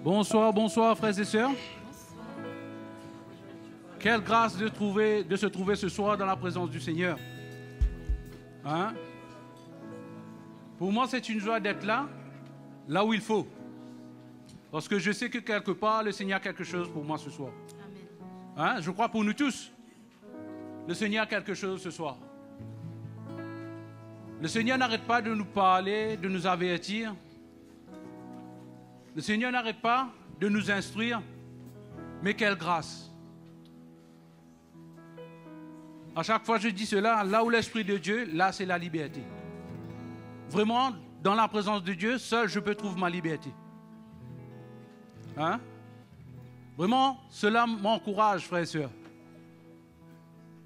Bonsoir, bonsoir frères et sœurs. Quelle grâce de se trouver ce soir dans la présence du Seigneur. Hein? Pour moi, c'est une joie d'être là où il faut. Parce que je sais que quelque part, le Seigneur a quelque chose pour moi ce soir. Hein? Je crois pour nous tous, le Seigneur a quelque chose ce soir. Le Seigneur n'arrête pas de nous parler, de nous avertir. Le Seigneur n'arrête pas de nous instruire, mais quelle grâce. À chaque fois je dis cela, là où l'Esprit de Dieu, là c'est la liberté. Vraiment, dans la présence de Dieu, seul je peux trouver ma liberté. Hein? Vraiment, cela m'encourage, frères et sœurs,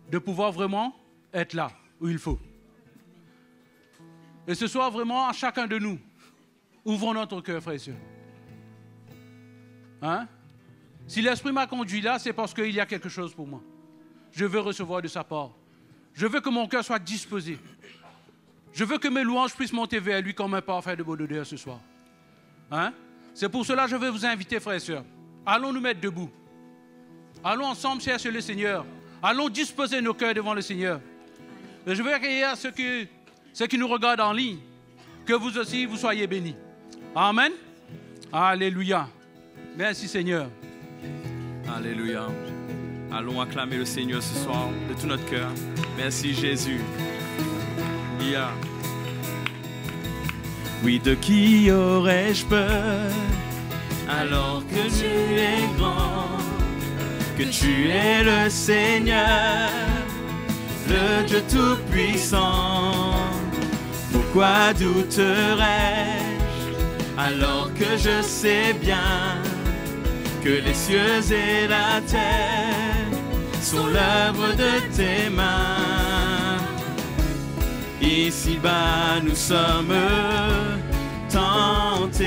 de pouvoir vraiment être là où il faut. Et ce soir, vraiment, à chacun de nous, ouvrons notre cœur, frères et sœurs. Hein? Si l'Esprit m'a conduit là, c'est parce qu'il y a quelque chose pour moi. Je veux recevoir de sa part. Je veux que mon cœur soit disposé. Je veux que mes louanges puissent monter vers lui comme un parfum de bonne odeur ce soir. Hein? C'est pour cela que je veux vous inviter, frères et sœurs. Allons nous mettre debout. Allons ensemble chercher le Seigneur. Allons disposer nos cœurs devant le Seigneur. Et je veux accueillir ceux qui nous regardent en ligne. Que vous aussi, vous soyez bénis. Amen. Alléluia. Merci Seigneur. Alléluia. Allons acclamer le Seigneur ce soir de tout notre cœur. Merci Jésus. Yeah. Oui, de qui aurais-je peur alors que tu es grand, que tu es le Seigneur, le Dieu Tout-Puissant. Pourquoi douterais-je alors que je sais bien que les cieux et la terre sont l'œuvre de tes mains. Ici-bas nous sommes tentés,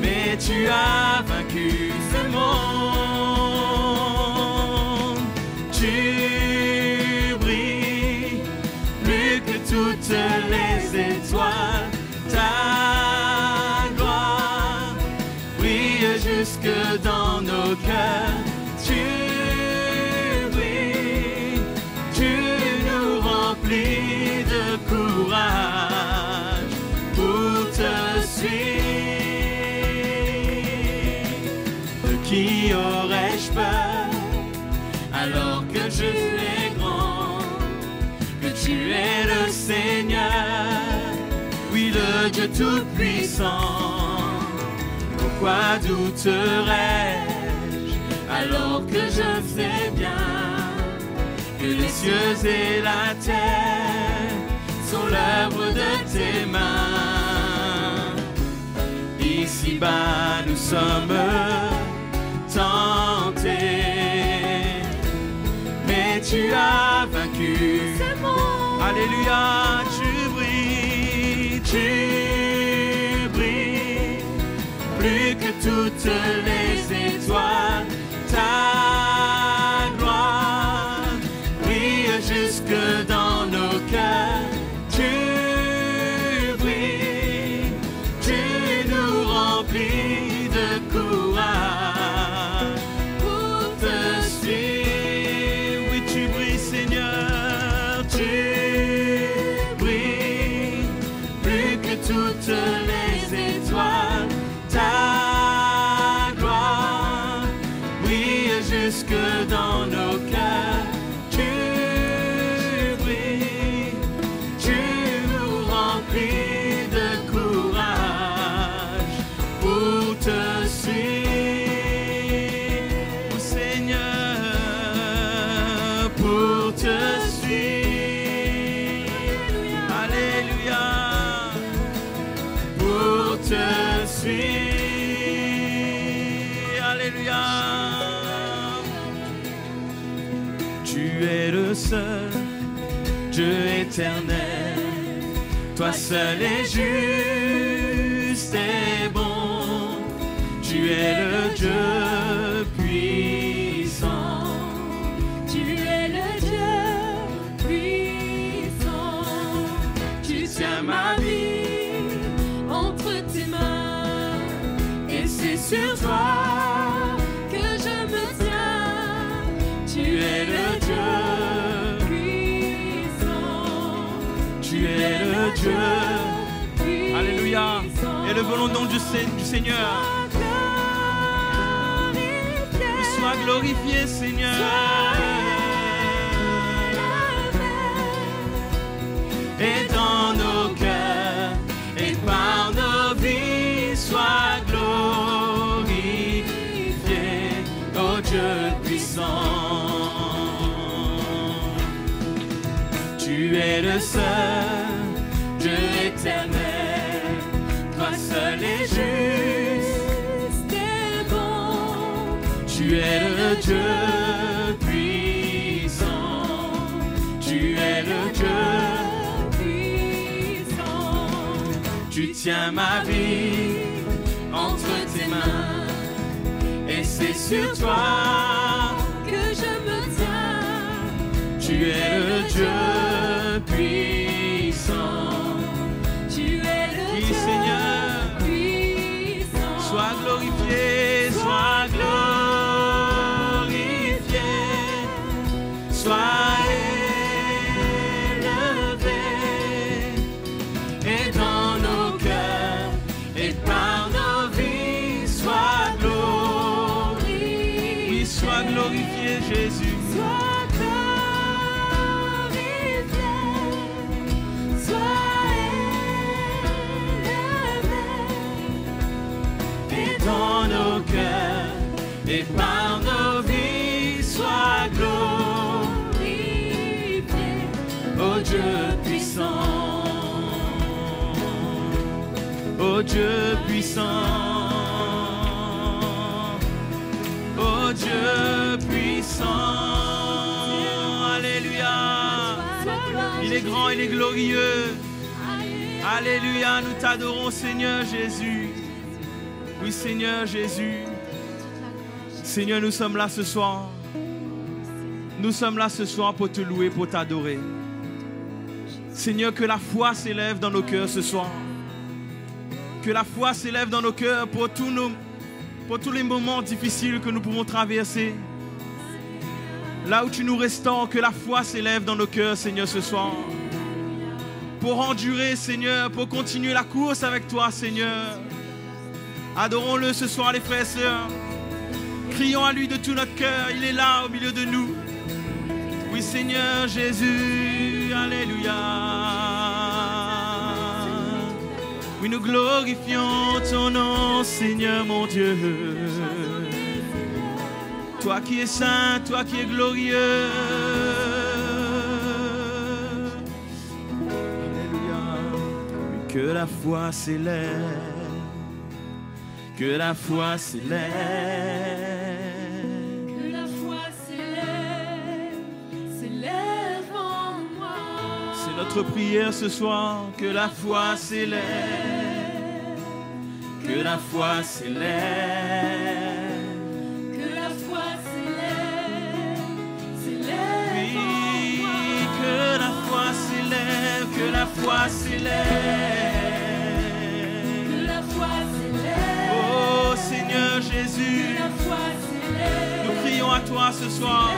mais tu as vaincu ce monde. Tu brilles plus que toutes les étoiles. Ta gloire brille jusque dans nos cœurs. Tu brilles, tu nous remplis de courage pour te suivre. De qui aurais-je peur alors que je suis grand, que tu es le Seigneur, oui le Dieu Tout-Puissant. Pourquoi douterais-je alors que je sais bien que les cieux et la terre sont l'œuvre de tes mains. Ici-bas nous sommes tentés, mais tu as vaincu ce monde. Alléluia, tu brilles plus que toutes les étoiles. Ta gloire brille jusque dans nos cœurs. Tu brilles, tu nous remplis de courage pour te suivre. Oui, tu brilles, Seigneur, tu brilles plus que toutes les étoiles. Ta gloire brille jusque dans nos cœurs. Tu brilles, tu nous remplis de courage pour te suivre, Seigneur, pour te suivre. Alléluia, pour te suivre. Alléluia. Tu es le seul Dieu éternel, toi seul est juste et bon. Tu es le Dieu puissant. Tu es le Dieu puissant. Tu tiens ma vie entre tes mains. sur toi que je me tiens. Tu es le Dieu puissant. Tu es le Dieu. Alléluia. Élevons le nom du Seigneur. Sois glorifié, Seigneur. Et dans nos cœurs et par nos vies, sois glorifié, ô Dieu puissant. Tu es le seul Dieu éternel, toi seul est juste et bon. Tu es le Dieu puissant, tu es le Dieu puissant. Tu tiens ma vie entre tes mains, et c'est sur toi Que je me tiens. tu es le Dieu puissant. Tu es le Oui, Dieu Seigneur, puissant. sois glorifié, sois glorifié, sois élevé, et dans nos cœurs et par nos vies, sois glorifié. Oui, sois glorifié, Jésus. Sois glorifié, sois élevé, et Dans nos cœurs et par nos vies, sois glorifié, ô Dieu puissant, ô Dieu puissant, ô Dieu puissant. Alléluia. Il est grand, il est glorieux. Alléluia, nous t'adorons, Seigneur Jésus. Oui, Seigneur Jésus. Seigneur, nous sommes là ce soir. Nous sommes là ce soir pour te louer, pour t'adorer. Seigneur, que la foi s'élève dans nos cœurs ce soir. Que la foi s'élève dans nos cœurs pour tous les moments difficiles que nous pouvons traverser. Là où tu nous restaures, que la foi s'élève dans nos cœurs, Seigneur, ce soir. Pour endurer, Seigneur, pour continuer la course avec toi, Seigneur. Adorons-le ce soir, les frères et sœurs. Crions à lui de tout notre cœur. Il est là au milieu de nous. Oui, Seigneur Jésus. Alléluia. Oui, nous glorifions ton nom, Seigneur mon Dieu. Toi qui es saint, toi qui es glorieux. Alléluia. Oui, que la foi s'élève. Que la foi s'élève. que la foi s'élève en moi. C'est notre prière ce soir. Que la foi s'élève. Que la foi s'élève. Que la foi s'élève Oui, en moi. que la foi s'élève. Que la foi s'élève. Que la foi s'élève. Oh Seigneur Jésus. Que la foi s'élève. Nous crions à toi ce soir. En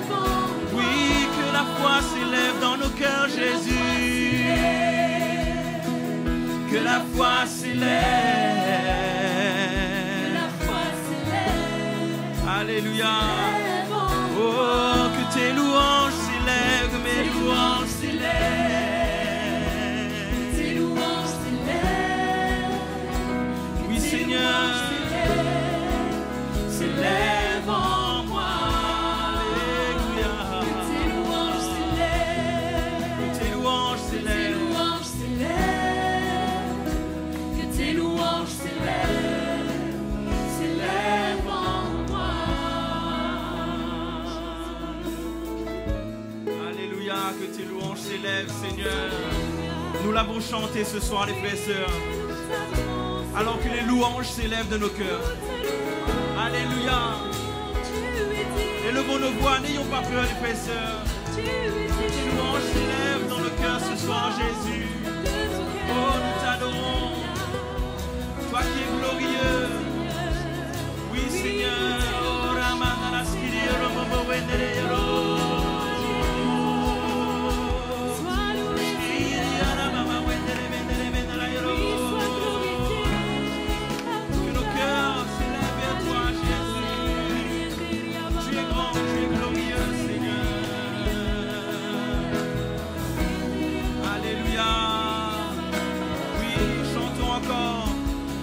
moi. Oui, que la foi s'élève dans nos cœurs, Jésus. Que la foi Que s'élève. la foi s'élève. Alléluia. En moi. Oh, que tes louanges s'élèvent, que mes louanges s'élèvent. Tes louanges s'élèvent. Oui, Seigneur, s'élève en moi. Alléluia. Tes louanges s'élèvent. Que tes louanges Tes s'élèvent. louanges s'élèvent. Que tes louanges s'élèvent en moi. Alléluia, que tes louanges s'élèvent, Seigneur. Nous l'avons chanté ce soir, les frères et sœurs. Alors que les louanges s'élèvent de nos cœurs. Alléluia. Élevons nos voix, n'ayons pas peur, les frères et sœurs. Que tes louanges s'élèvent dans nos cœurs ce soir, Jésus. Oh, nous t'adorons. Toi qui es glorieux.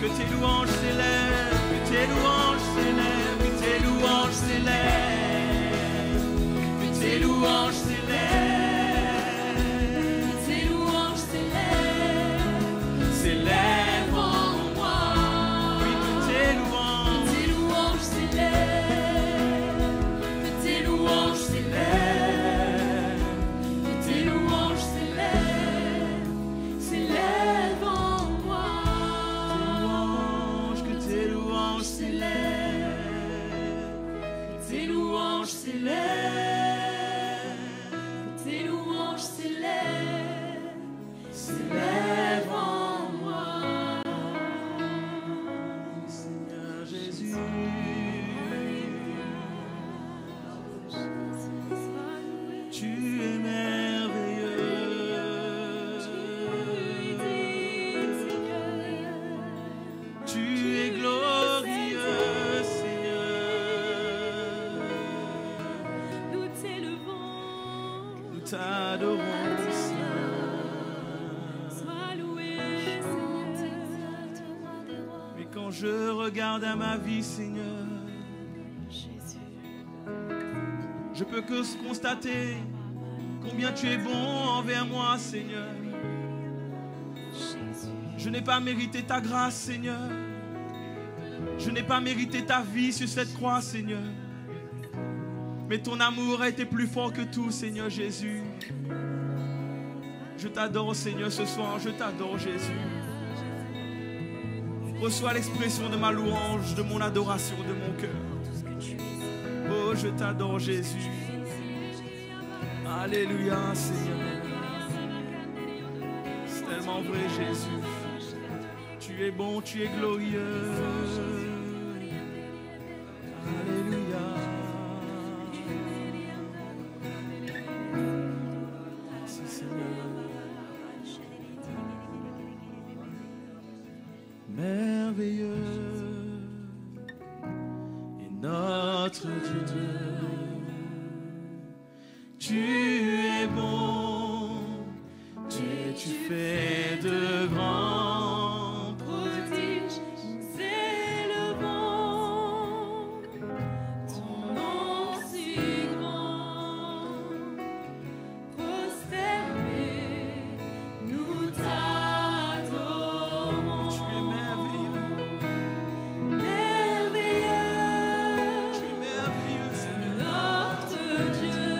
Que tes louanges s'élèvent, que tes louanges s'élèvent, que tes louanges s'élèvent, que tes louanges s'élèvent, que tes louanges s'élèvent, s'élèvent en moi. Oui, que tes louanges s'élèvent, que tes louanges s'élèvent, que tes louanges s'élèvent, s'élèvent en moi. que tes louanges Que tes louanges s'élèvent, que tes louanges s'élèvent, s'élèvent en moi. Seigneur Jésus. Tu es merveilleux. Tu es glorieux, Seigneur. Nous t'élevons, Nous t'adorons, Seigneur. sois loué, Seigneur. Mais quand je regarde à ma vie, Seigneur, je peux que constater combien tu es bon envers moi, Seigneur. Je n'ai pas mérité ta grâce, Seigneur. Je n'ai pas mérité ta vie sur cette croix, Seigneur. Mais ton amour a été plus fort que tout, Seigneur Jésus. Je t'adore, Seigneur, ce soir. Je t'adore, Jésus. Reçois l'expression de ma louange, de mon adoration, de mon cœur. Oh, je t'adore, Jésus. Alléluia, Seigneur. C'est tellement vrai, Jésus. Tu es bon, tu es glorieux. Alléluia. Merci, Seigneur. Merveilleux est notre Dieu. Tu es bon, tu fais de grands Prodige, nous élevons ton nom si grand. Prosternés, nous t'adorons. Tu es merveilleux, Merveilleux, tu es merveilleux, Seigneur. notre Dieu.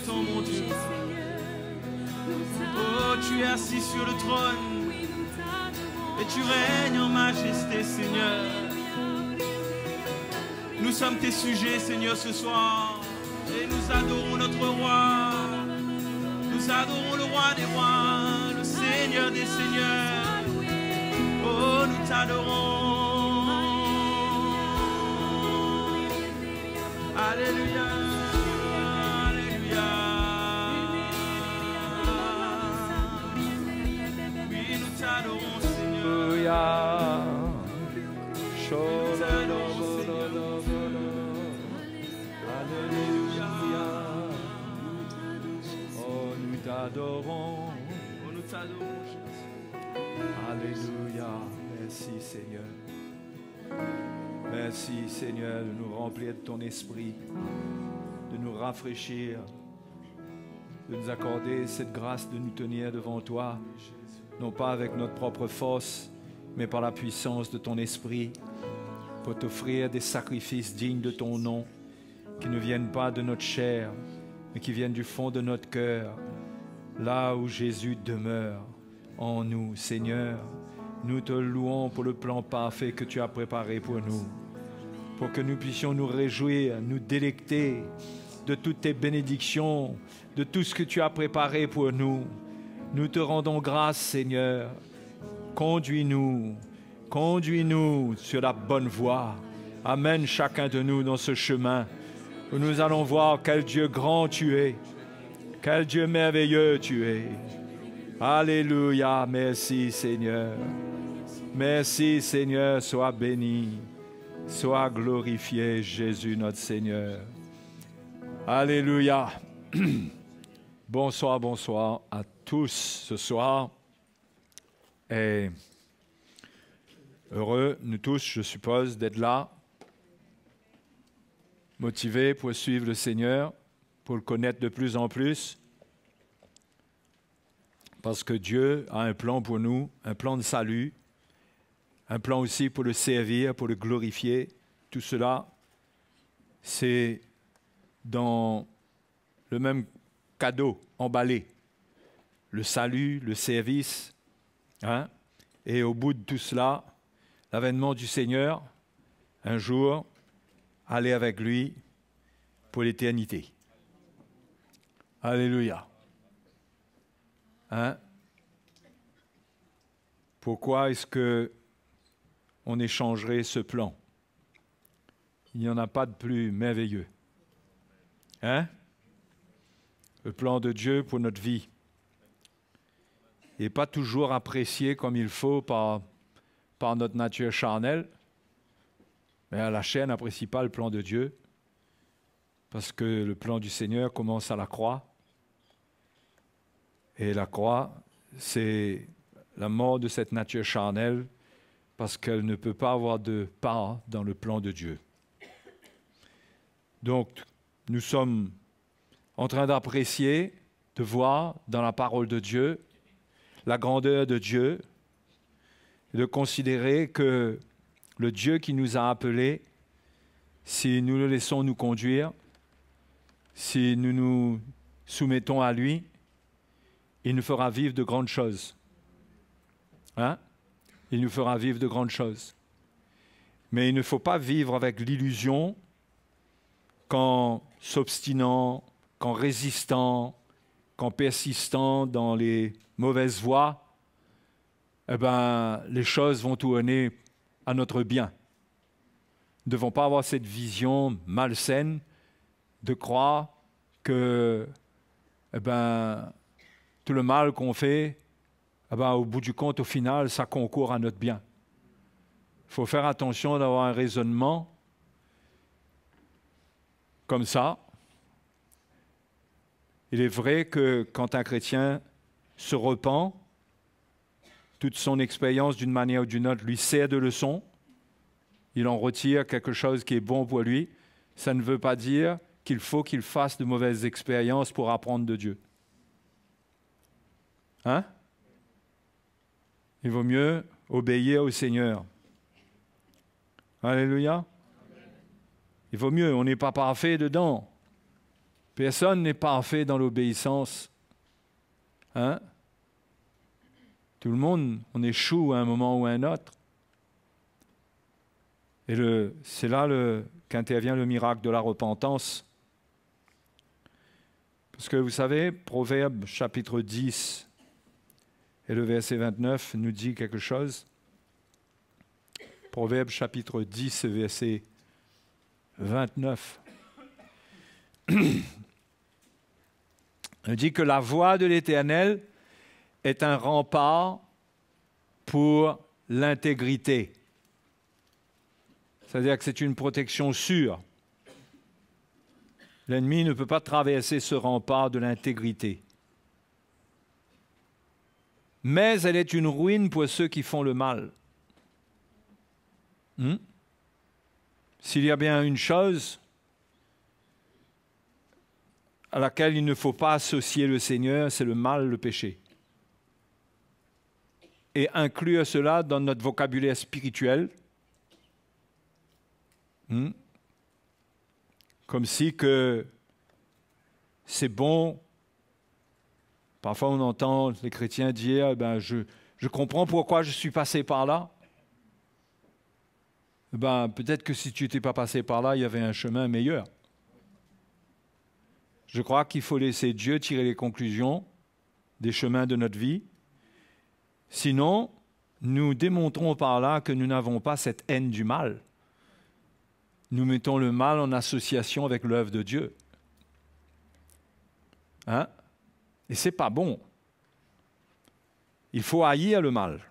t'exaltons, mon Dieu. Oh, tu es assis sur le trône et tu règnes en majesté, Seigneur. Nous sommes tes sujets, Seigneur, ce soir, et nous adorons notre roi. Nous adorons le roi des rois, le Seigneur des seigneurs. Oh, nous t'adorons. Alléluia, alléluia. Oui, nous t'adorons, Seigneur. Alléluia. Oh, nous t'adorons. Oh, nous t'adorons, Jésus. Alléluia. Merci Seigneur. Merci Seigneur de nous remplir de ton esprit, de nous rafraîchir, de nous accorder cette grâce de nous tenir devant toi, non pas avec notre propre force, mais par la puissance de ton esprit, pour t'offrir des sacrifices dignes de ton nom, qui ne viennent pas de notre chair, mais qui viennent du fond de notre cœur, là où Jésus demeure en nous. Seigneur, nous te louons pour le plan parfait que tu as préparé pour nous, pour que nous puissions nous réjouir, nous délecter de toutes tes bénédictions, de tout ce que tu as préparé pour nous. Nous te rendons grâce, Seigneur. Conduis-nous sur la bonne voie. Amène chacun de nous dans ce chemin où nous allons voir quel Dieu grand tu es, quel Dieu merveilleux tu es. Alléluia, merci Seigneur. Merci Seigneur, sois béni, sois glorifié Jésus notre Seigneur. Alléluia. Bonsoir, bonsoir à tous ce soir. Et heureux, nous tous, je suppose, d'être là, motivés pour suivre le Seigneur, pour le connaître de plus en plus, parce que Dieu a un plan pour nous, un plan de salut, un plan aussi pour le servir, pour le glorifier. Tout cela, c'est dans le même cadeau emballé. Le salut, le service, hein? Et au bout de tout cela, l'avènement du Seigneur, un jour, aller avec lui pour l'éternité. Alléluia. Hein? Pourquoi est-ce qu'on échangerait ce plan? Il n'y en a pas de plus merveilleux. Hein? Le plan de Dieu pour notre vie n'est pas toujours apprécié comme il faut par notre nature charnelle, mais la chair n'apprécie pas le plan de Dieu, parce que le plan du Seigneur commence à la croix, et la croix, c'est la mort de cette nature charnelle, parce qu'elle ne peut pas avoir de part dans le plan de Dieu. Donc, nous sommes en train d'apprécier, de voir dans la parole de Dieu la grandeur de Dieu, et de considérer que le Dieu qui nous a appelés, si nous le laissons nous conduire, si nous nous soumettons à lui, il nous fera vivre de grandes choses. Hein? Il nous fera vivre de grandes choses. Mais il ne faut pas vivre avec l'illusion qu'en s'obstinant, qu'en résistant, qu'en persistant dans les mauvaises voies, eh ben, les choses vont tourner à notre bien. Nous ne devons pas avoir cette vision malsaine de croire que eh ben, tout le mal qu'on fait, eh ben, au bout du compte, au final, ça concourt à notre bien. Il faut faire attention d'avoir un raisonnement comme ça. Il est vrai que quand un chrétien se repent, toute son expérience d'une manière ou d'une autre lui sert de leçon, il en retire quelque chose qui est bon pour lui. Ça ne veut pas dire qu'il faut qu'il fasse de mauvaises expériences pour apprendre de Dieu. Hein? Il vaut mieux obéir au Seigneur. Alléluia. Il vaut mieux, on n'est pas parfait dedans. Personne n'est parfait dans l'obéissance. Hein? Tout le monde, on échoue à un moment ou à un autre. Et c'est là qu'intervient le miracle de la repentance. Parce que vous savez, Proverbe chapitre 10 et le verset 29 nous dit quelque chose. Proverbe chapitre 10 verset 29. Il dit que la voie de l'Éternel est un rempart pour l'intégrité. C'est-à-dire que c'est une protection sûre. L'ennemi ne peut pas traverser ce rempart de l'intégrité. Mais elle est une ruine pour ceux qui font le mal. S'il y a bien une chose à laquelle il ne faut pas associer le Seigneur, c'est le mal, le péché. Et inclure cela dans notre vocabulaire spirituel, comme si que c'est bon. Parfois on entend les chrétiens dire je comprends pourquoi je suis passé par là. Peut-être que si tu n'étais pas passé par là, il y avait un chemin meilleur. Je crois qu'il faut laisser Dieu tirer les conclusions des chemins de notre vie. Sinon, nous démontrons par là que nous n'avons pas cette haine du mal. Nous mettons le mal en association avec l'œuvre de Dieu. Hein? Et ce n'est pas bon. Il faut haïr le mal.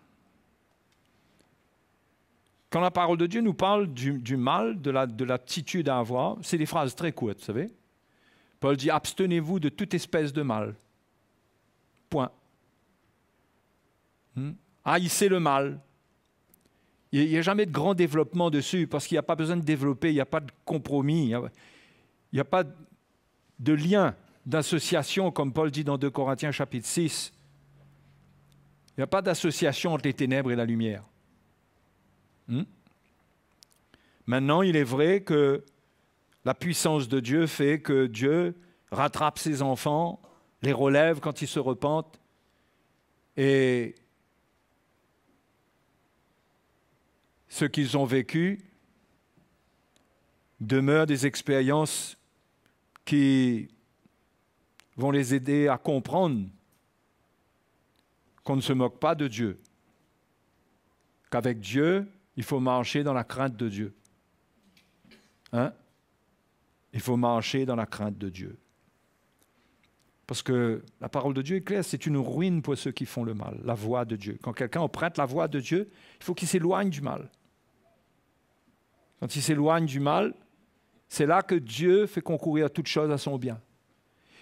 Quand la parole de Dieu nous parle du mal, de l'attitude à avoir, c'est des phrases très courtes, vous savez. Paul dit « Abstenez-vous de toute espèce de mal. » Point. Haïssez le mal. Il n'y a jamais de grand développement dessus parce qu'il n'y a pas besoin de développer, il n'y a pas de compromis, il n'y a pas de lien, d'association, comme Paul dit dans 2 Corinthiens chapitre 6. Il n'y a pas d'association entre les ténèbres et la lumière. Maintenant, il est vrai que la puissance de Dieu fait que Dieu rattrape ses enfants, les relève quand ils se repentent, et ce qu'ils ont vécu demeure des expériences qui vont les aider à comprendre qu'on ne se moque pas de Dieu, qu'avec Dieu, il faut marcher dans la crainte de Dieu. Hein? Il faut marcher dans la crainte de Dieu. Parce que la parole de Dieu est claire, c'est une ruine pour ceux qui font le mal, la voie de Dieu. Quand quelqu'un emprunte la voie de Dieu, il faut qu'il s'éloigne du mal. Quand il s'éloigne du mal, c'est là que Dieu fait concourir toute chose à son bien.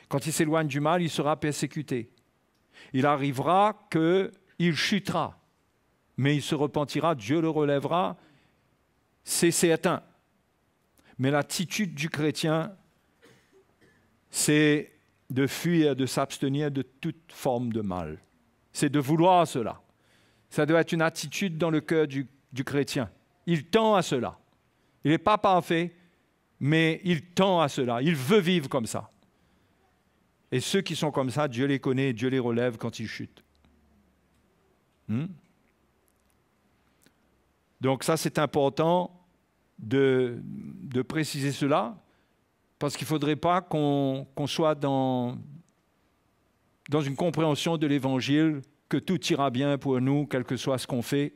Quand il s'éloigne du mal, il sera persécuté. Il arrivera qu'il chutera, mais il se repentira, Dieu le relèvera, c'est certain. Mais l'attitude du chrétien, c'est de fuir, de s'abstenir de toute forme de mal. C'est de vouloir cela. Ça doit être une attitude dans le cœur du chrétien. Il tend à cela. Il n'est pas parfait, mais il tend à cela. Il veut vivre comme ça. Et ceux qui sont comme ça, Dieu les connaît et Dieu les relève quand ils chutent. Donc ça, c'est important de préciser cela, parce qu'il ne faudrait pas qu'on soit dans une compréhension de l'Évangile que tout ira bien pour nous, quel que soit ce qu'on fait,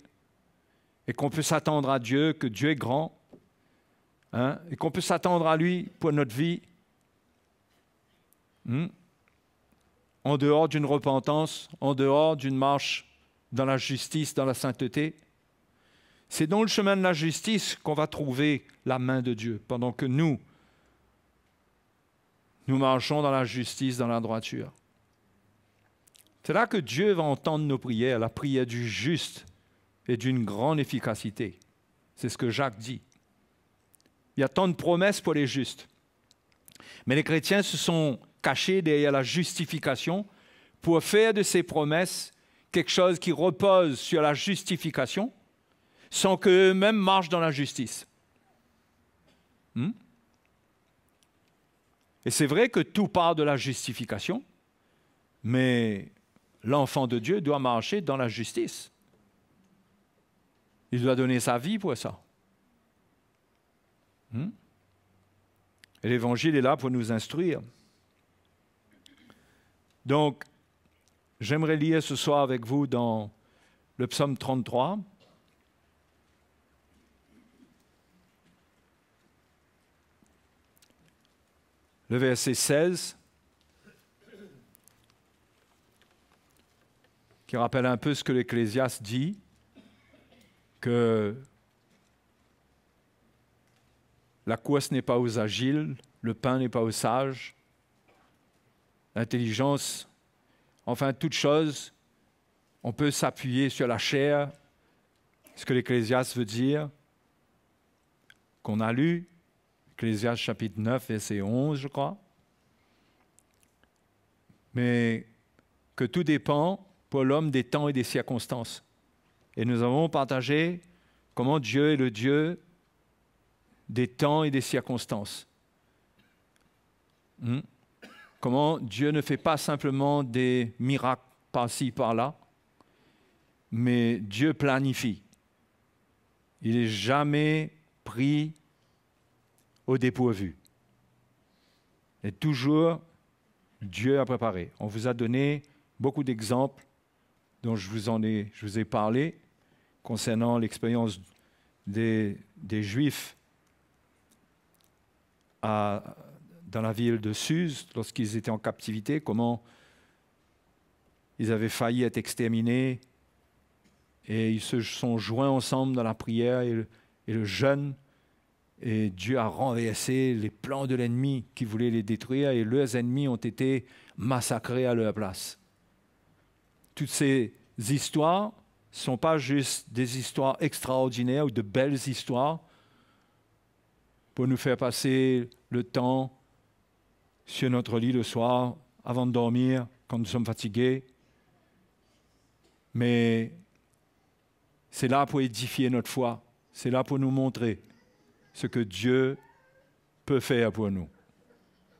et qu'on peut s'attendre à Dieu, que Dieu est grand, hein, et qu'on peut s'attendre à lui pour notre vie, en dehors d'une repentance, en dehors d'une marche dans la justice, dans la sainteté. C'est dans le chemin de la justice qu'on va trouver la main de Dieu, pendant que nous marchons dans la justice, dans la droiture. C'est là que Dieu va entendre nos prières, la prière du juste est d'une grande efficacité. C'est ce que Jacques dit. Il y a tant de promesses pour les justes. Mais les chrétiens se sont cachés derrière la justification pour faire de ces promesses quelque chose qui repose sur la justification, sans qu'eux-mêmes marchent dans la justice. Et c'est vrai que tout part de la justification, mais l'enfant de Dieu doit marcher dans la justice. Il doit donner sa vie pour ça. Et l'Évangile est là pour nous instruire. Donc, j'aimerais lire ce soir avec vous dans le psaume 33. Le verset 16, qui rappelle un peu ce que l'Ecclésiaste dit, que la course n'est pas aux agiles, le pain n'est pas aux sages, l'intelligence, enfin toute chose, on peut s'appuyer sur la chair, ce que l'Ecclésiaste veut dire, qu'on a lu, Ecclésiaste chapitre 9, verset 11, je crois. Mais que tout dépend pour l'homme des temps et des circonstances. Et nous avons partagé comment Dieu est le Dieu des temps et des circonstances. Comment Dieu ne fait pas simplement des miracles par-ci, par-là, mais Dieu planifie. Il n'est jamais pris au dépourvu. Et toujours, Dieu a préparé. On vous a donné beaucoup d'exemples dont je vous ai parlé concernant l'expérience des Juifs dans la ville de Suse, lorsqu'ils étaient en captivité, comment ils avaient failli être exterminés et ils se sont joints ensemble dans la prière et le jeûne. Et Dieu a renversé les plans de l'ennemi qui voulait les détruire et leurs ennemis ont été massacrés à leur place. Toutes ces histoires ne sont pas juste des histoires extraordinaires ou de belles histoires pour nous faire passer le temps sur notre lit le soir avant de dormir quand nous sommes fatigués. Mais c'est là pour édifier notre foi, c'est là pour nous montrer ce que Dieu peut faire pour nous,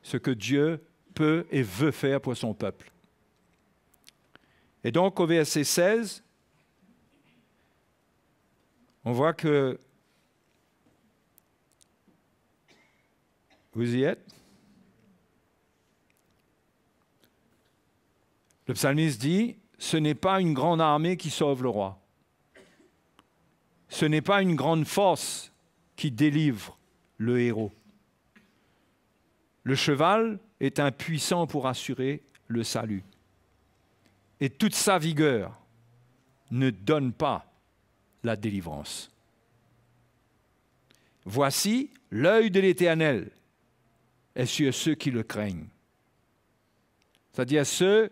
ce que Dieu peut et veut faire pour son peuple. Et donc, au verset 16, on voit que vous y êtes. Le psalmiste dit, « Ce n'est pas une grande armée qui sauve le roi. Ce n'est pas une grande force qui délivre le héros. Le cheval est impuissant pour assurer le salut. Et toute sa vigueur ne donne pas la délivrance. Voici, l'œil de l'Éternel est sur ceux qui le craignent. » C'est-à-dire ceux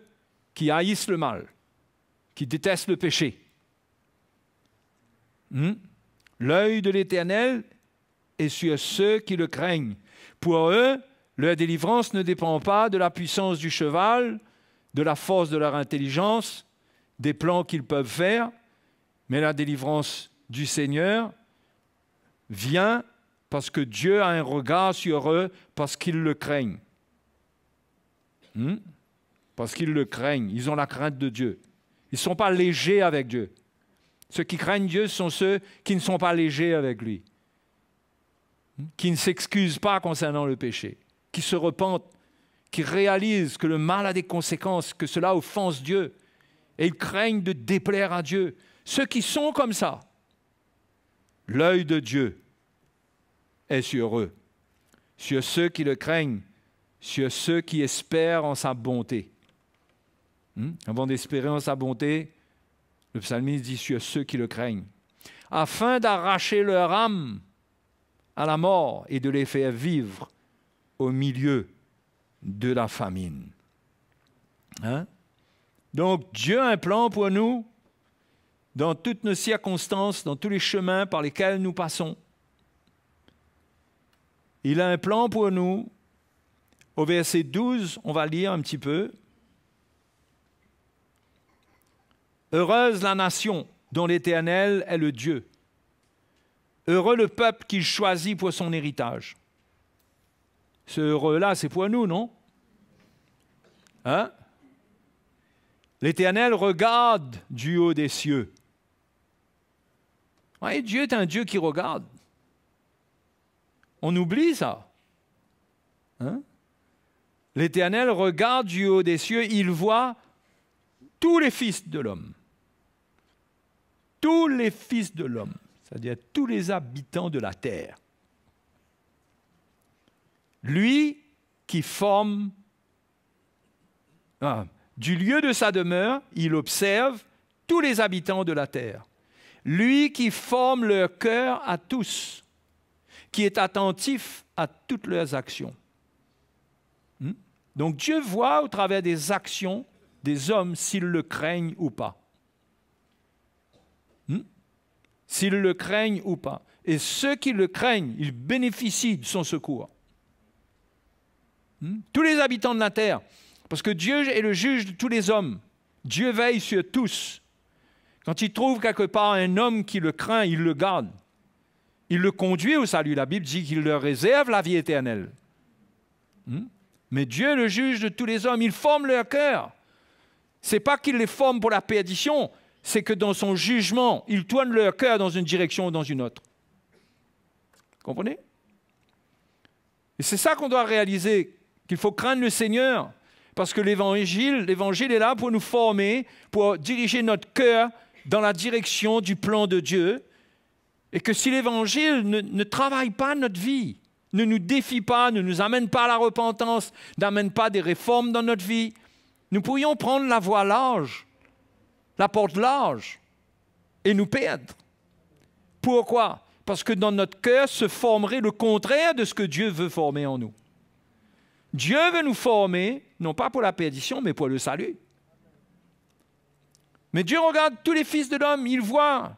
qui haïssent le mal, qui détestent le péché. L'œil de l'Éternel est sur ceux qui le craignent. Pour eux, leur délivrance ne dépend pas de la puissance du cheval, de la force de leur intelligence, des plans qu'ils peuvent faire, mais la délivrance du Seigneur vient parce que Dieu a un regard sur eux, parce qu'ils le craignent. Parce qu'ils le craignent, ils ont la crainte de Dieu. Ils ne sont pas légers avec Dieu. Ceux qui craignent Dieu sont ceux qui ne sont pas légers avec lui, qui ne s'excusent pas concernant le péché, qui se repentent, qui réalisent que le mal a des conséquences, que cela offense Dieu, et ils craignent de déplaire à Dieu. Ceux qui sont comme ça, l'œil de Dieu est sur eux, sur ceux qui le craignent, sur ceux qui espèrent en sa bonté. Avant d'espérer en sa bonté, le psalmiste dit sur ceux qui le craignent, afin d'arracher leur âme à la mort et de les faire vivre au milieu de la famine. Donc Dieu a un plan pour nous dans toutes nos circonstances, dans tous les chemins par lesquels nous passons. Il a un plan pour nous. Au verset 12, on va lire un petit peu. Heureuse la nation dont l'Éternel est le Dieu. Heureux le peuple qu'il choisit pour son héritage. Ce heureux-là, c'est pour nous, non? Hein? L'Éternel regarde du haut des cieux. Ouais, Dieu est un Dieu qui regarde. On oublie ça. Hein? L'Éternel regarde du haut des cieux, il voit tous les fils de l'homme. Tous les fils de l'homme, c'est-à-dire tous les habitants de la terre. Lui qui forme, du lieu de sa demeure, il observe tous les habitants de la terre. Lui qui forme leur cœur à tous, qui est attentif à toutes leurs actions. Donc Dieu voit au travers des actions des hommes s'ils le craignent ou pas. S'ils le craignent ou pas. Et ceux qui le craignent, ils bénéficient de son secours. Tous les habitants de la terre, parce que Dieu est le juge de tous les hommes. Dieu veille sur tous. Quand il trouve quelque part un homme qui le craint, il le garde. Il le conduit au salut. La Bible dit qu'il leur réserve la vie éternelle. Mais Dieu est le juge de tous les hommes. Il forme leur cœur. Ce n'est pas qu'il les forme pour la perdition, c'est que dans son jugement, il tourne leur cœur dans une direction ou dans une autre. Comprenez? Et c'est ça qu'on doit réaliser, qu'il faut craindre le Seigneur, parce que l'Évangile est là pour nous former, pour diriger notre cœur dans la direction du plan de Dieu, et que si l'Évangile ne travaille pas notre vie, ne nous défie pas, ne nous amène pas à la repentance, n'amène pas des réformes dans notre vie, nous pourrions prendre la voie large, la porte large, et nous perdre. Pourquoi? Parce que dans notre cœur se formerait le contraire de ce que Dieu veut former en nous. Dieu veut nous former, non pas pour la perdition, mais pour le salut. Mais Dieu regarde tous les fils de l'homme, il voit.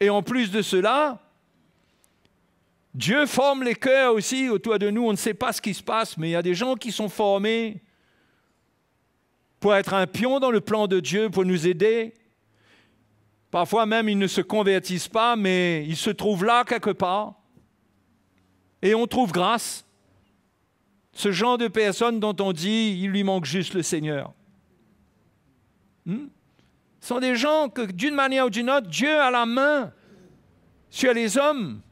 Et en plus de cela, Dieu forme les cœurs aussi autour de nous. On ne sait pas ce qui se passe, mais il y a des gens qui sont formés pour être un pion dans le plan de Dieu, pour nous aider. Parfois même, ils ne se convertissent pas, mais ils se trouvent là quelque part. Et on trouve grâce. Ce genre de personnes dont on dit, il lui manque juste le Seigneur. Ce sont des gens que, d'une manière ou d'une autre, Dieu a la main sur les hommes.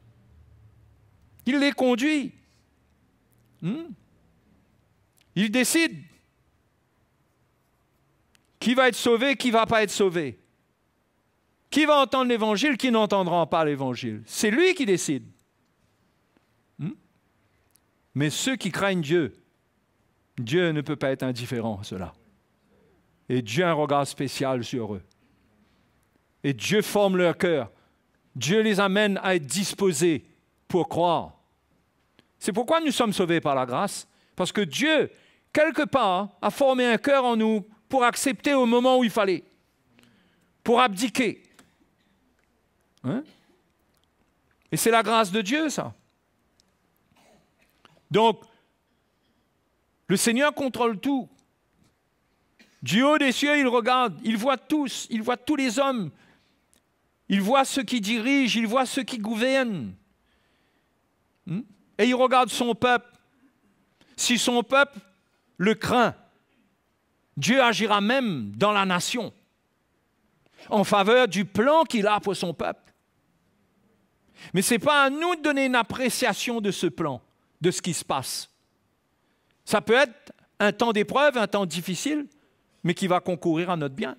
Il les conduit. Il décide qui va être sauvé, qui ne va pas être sauvé. Qui va entendre l'Évangile, qui n'entendra pas l'Évangile. C'est lui qui décide. Mais ceux qui craignent Dieu, Dieu ne peut pas être indifférent à cela. Et Dieu a un regard spécial sur eux. Et Dieu forme leur cœur. Dieu les amène à être disposés pour croire. C'est pourquoi nous sommes sauvés par la grâce. Parce que Dieu, quelque part, a formé un cœur en nous pour accepter au moment où il fallait. Pour abdiquer. Et c'est la grâce de Dieu, ça. Donc, le Seigneur contrôle tout. Du haut des cieux, il regarde, il voit tous, il voit tous les hommes. Il voit ceux qui dirigent, il voit ceux qui gouvernent. Et il regarde son peuple. Si son peuple le craint, Dieu agira même dans la nation en faveur du plan qu'il a pour son peuple. Mais ce n'est pas à nous de donner une appréciation de ce plan, de ce qui se passe. Ça peut être un temps d'épreuve, un temps difficile, mais qui va concourir à notre bien.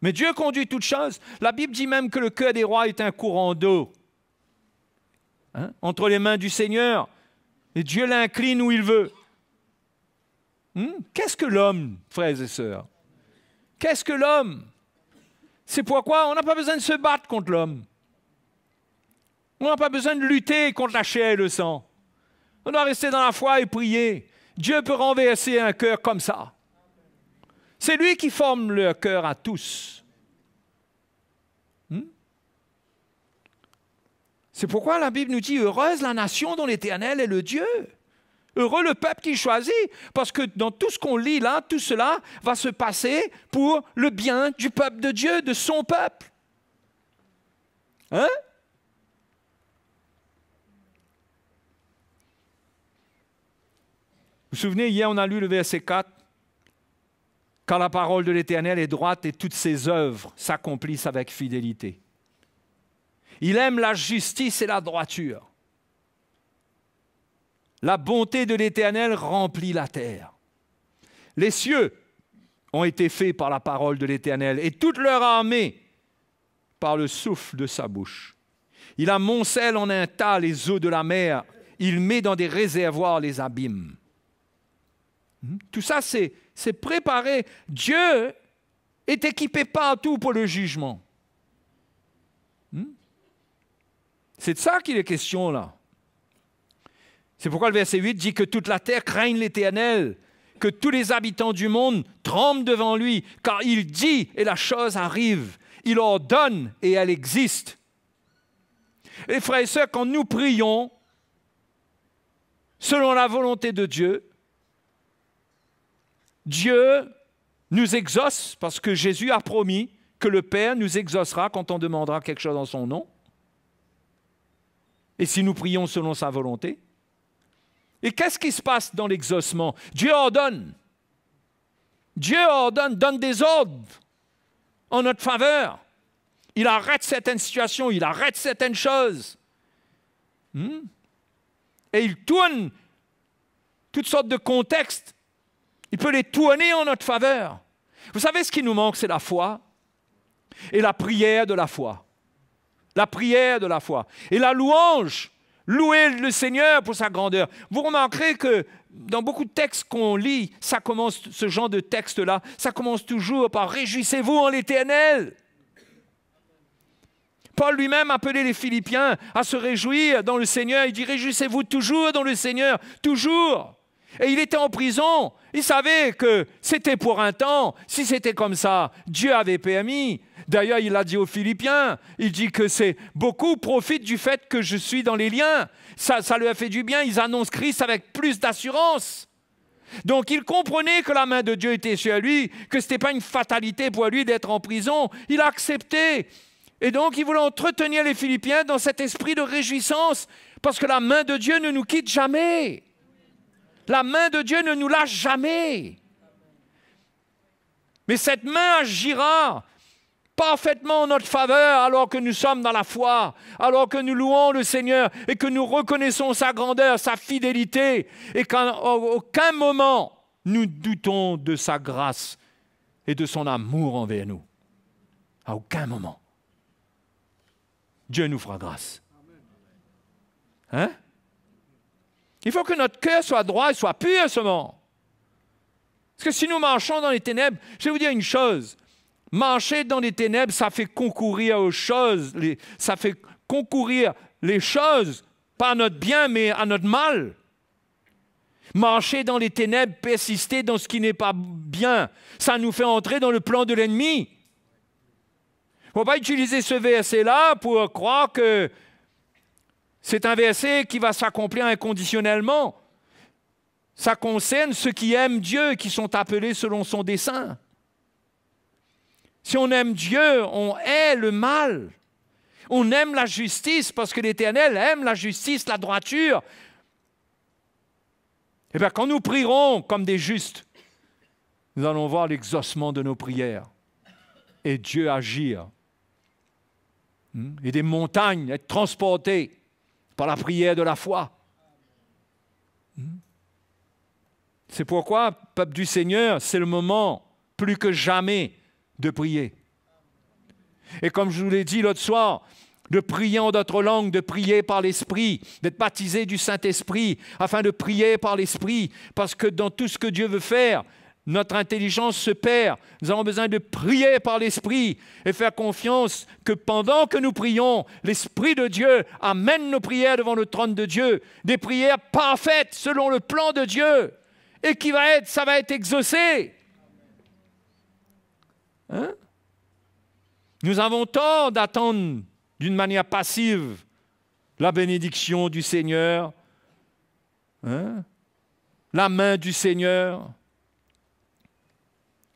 Mais Dieu conduit toutes choses. La Bible dit même que le cœur des rois est un courant d'eau entre les mains du Seigneur. Et Dieu l'incline où il veut. Qu'est-ce que l'homme, frères et sœurs? Qu'est-ce que l'homme? C'est pourquoi on n'a pas besoin de se battre contre l'homme. On n'a pas besoin de lutter contre la chair et le sang. On doit rester dans la foi et prier. Dieu peut renverser un cœur comme ça. C'est lui qui forme le cœur à tous. C'est pourquoi la Bible nous dit « Heureuse la nation dont l'Éternel est le Dieu ». Heureux le peuple qu'il choisit, parce que dans tout ce qu'on lit là, tout cela va se passer pour le bien du peuple de Dieu, de son peuple. vous souvenez, hier on a lu le verset 4. Car la parole de l'Éternel est droite et toutes ses œuvres s'accomplissent avec fidélité. Il aime la justice et la droiture. La bonté de l'Éternel remplit la terre. Les cieux ont été faits par la parole de l'Éternel et toute leur armée par le souffle de sa bouche. Il amoncelle en un tas les eaux de la mer. Il met dans des réservoirs les abîmes. Tout ça, c'est préparé. Dieu est équipé partout pour le jugement. C'est de ça qu'il est question là. C'est pourquoi le verset 8 dit que toute la terre craigne l'Éternel, que tous les habitants du monde tremblent devant lui, car il dit et la chose arrive. Il ordonne et elle existe. Et frères et sœurs, quand nous prions selon la volonté de Dieu, Dieu nous exauce parce que Jésus a promis que le Père nous exaucera quand on demandera quelque chose en son nom. Et si nous prions selon sa volonté. Et qu'est-ce qui se passe dans l'exaucement? Dieu ordonne. Dieu ordonne, donne des ordres en notre faveur. Il arrête certaines situations, il arrête certaines choses. Et il tourne toutes sortes de contextes. Il peut les tourner en notre faveur. Vous savez, ce qui nous manque, c'est la foi et la prière de la foi. La prière de la foi. Et la louange. Louer le Seigneur pour sa grandeur. Vous remarquerez que dans beaucoup de textes qu'on lit, ça commence, ce genre de texte-là, ça commence toujours par « Réjouissez-vous en l'Éternel ». Paul lui-même appelait les Philippiens à se réjouir dans le Seigneur. Il dit « Réjouissez-vous toujours dans le Seigneur, toujours ». Et il était en prison. Il savait que c'était pour un temps. Si c'était comme ça, Dieu avait permis. D'ailleurs, il l'a dit aux Philippiens. Il dit que beaucoup profitent du fait que je suis dans les liens. Ça lui a fait du bien. Ils annoncent Christ avec plus d'assurance. Donc, il comprenait que la main de Dieu était sur lui, que ce n'était pas une fatalité pour lui d'être en prison. Il a accepté. Et donc, il voulait entretenir les Philippiens dans cet esprit de réjouissance, parce que la main de Dieu ne nous quitte jamais. La main de Dieu ne nous lâche jamais. Mais cette main agira parfaitement en notre faveur alors que nous sommes dans la foi, alors que nous louons le Seigneur et que nous reconnaissons sa grandeur, sa fidélité et qu'à aucun moment nous doutons de sa grâce et de son amour envers nous. À aucun moment. Dieu nous fera grâce. Hein? Il faut que notre cœur soit droit et soit pur seulement. Parce que si nous marchons dans les ténèbres, je vais vous dire une chose, marcher dans les ténèbres, ça fait concourir aux choses, ça fait concourir les choses, pas à notre bien, mais à notre mal. Marcher dans les ténèbres, persister dans ce qui n'est pas bien, ça nous fait entrer dans le plan de l'ennemi. Il ne faut pas utiliser ce verset-là pour croire que c'est un verset qui va s'accomplir inconditionnellement. Ça concerne ceux qui aiment Dieu, qui sont appelés selon son dessein. Si on aime Dieu, on hait le mal. On aime la justice parce que l'Éternel aime la justice, la droiture. Et bien, quand nous prierons comme des justes, nous allons voir l'exaucement de nos prières et Dieu agir. Et des montagnes être transportées par la prière de la foi. C'est pourquoi, peuple du Seigneur, c'est le moment, plus que jamais, de prier. Et comme je vous l'ai dit l'autre soir, de prier en d'autres langues, de prier par l'Esprit, d'être baptisé du Saint-Esprit, afin de prier par l'Esprit, parce que dans tout ce que Dieu veut faire, notre intelligence se perd. Nous avons besoin de prier par l'Esprit et faire confiance que pendant que nous prions, l'Esprit de Dieu amène nos prières devant le trône de Dieu, des prières parfaites selon le plan de Dieu et ça va être exaucé. Hein? Nous avons tort d'attendre d'une manière passive la bénédiction du Seigneur, hein? La main du Seigneur.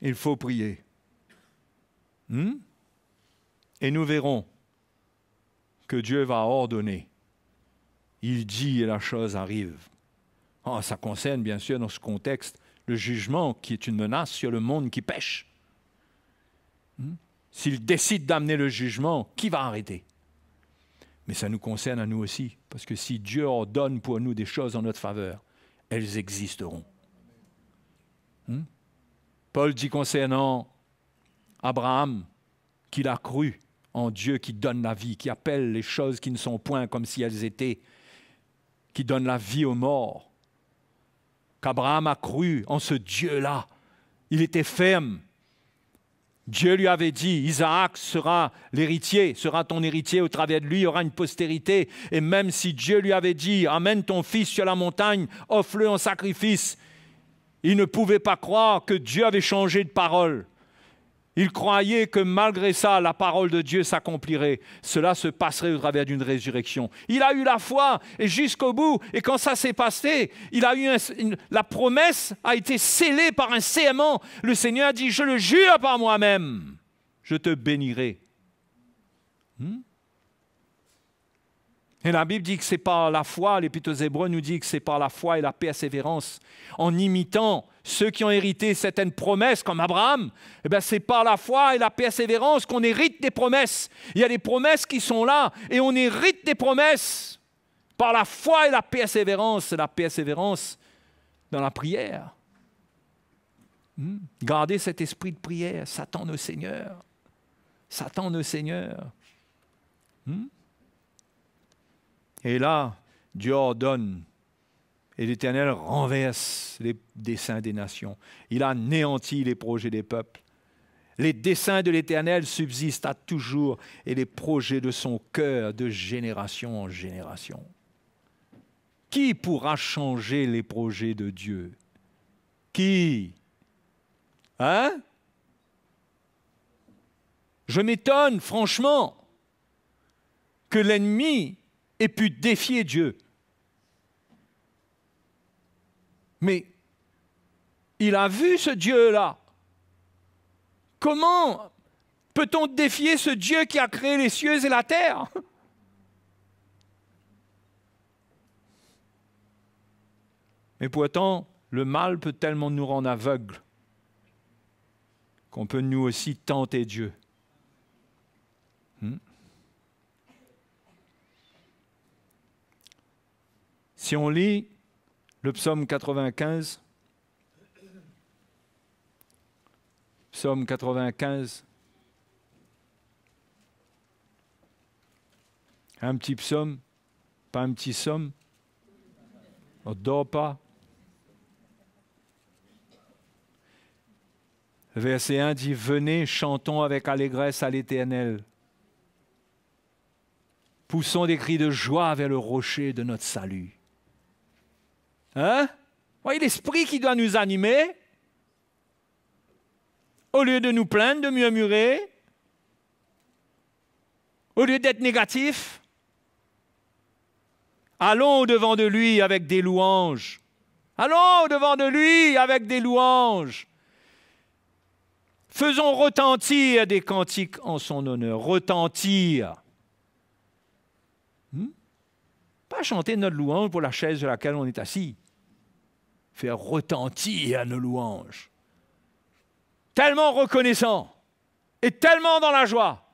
Il faut prier. Et nous verrons que Dieu va ordonner. Il dit et la chose arrive. Oh, ça concerne bien sûr dans ce contexte le jugement qui est une menace sur le monde qui pêche. S'il décide d'amener le jugement, qui va arrêter? Mais ça nous concerne à nous aussi, parce que si Dieu ordonne pour nous des choses en notre faveur, elles existeront. Paul dit concernant Abraham qu'il a cru en Dieu qui donne la vie, qui appelle les choses qui ne sont point comme si elles étaient, qui donne la vie aux morts. Qu'Abraham a cru en ce Dieu-là. Il était ferme. Dieu lui avait dit, Isaac sera l'héritier, sera ton héritier, au travers de lui, il y aura une postérité. Et même si Dieu lui avait dit, amène ton fils sur la montagne, offre-le en sacrifice, il ne pouvait pas croire que Dieu avait changé de parole. Il croyait que malgré ça, la parole de Dieu s'accomplirait. Cela se passerait au travers d'une résurrection. Il a eu la foi et jusqu'au bout. Et quand ça s'est passé, il a eu la promesse a été scellée par un serment. Le Seigneur a dit, je le jure par moi-même, je te bénirai. Et la Bible dit que c'est par la foi, l'Épître aux Hébreux nous dit que c'est par la foi et la persévérance, en imitant ceux qui ont hérité certaines promesses, comme Abraham, eh bien c'est par la foi et la persévérance qu'on hérite des promesses. Il y a des promesses qui sont là, et on hérite des promesses par la foi et la persévérance dans la prière. Gardez cet esprit de prière, s'attendre au Seigneur. S'attendre au Seigneur. Et là, Dieu ordonne, et l'Éternel renverse les desseins des nations. Il anéantit les projets des peuples. Les desseins de l'Éternel subsistent à toujours, et les projets de son cœur de génération en génération. Qui pourra changer les projets de Dieu? Qui? Hein? Je m'étonne, franchement, que l'ennemi ait pu défier Dieu. Mais il a vu ce Dieu-là. Comment peut-on défier ce Dieu qui a créé les cieux et la terre? Et pourtant, le mal peut tellement nous rendre aveugles qu'on peut nous aussi tenter Dieu. Si on lit le psaume 95, un petit psaume, pas un petit somme, on ne dort pas. Verset 1 dit, « Venez, chantons avec allégresse à l'Éternel. Poussons des cris de joie vers le rocher de notre salut. » Hein? Voyez l'esprit qui doit nous animer. Au lieu de nous plaindre, de murmurer, au lieu d'être négatif, allons au-devant de lui avec des louanges. Allons au-devant de lui avec des louanges. Faisons retentir des cantiques en son honneur. Retentir. Pas chanter notre louange pour la chaise sur laquelle on est assis. Faire retentir nos louanges. Tellement reconnaissant et tellement dans la joie.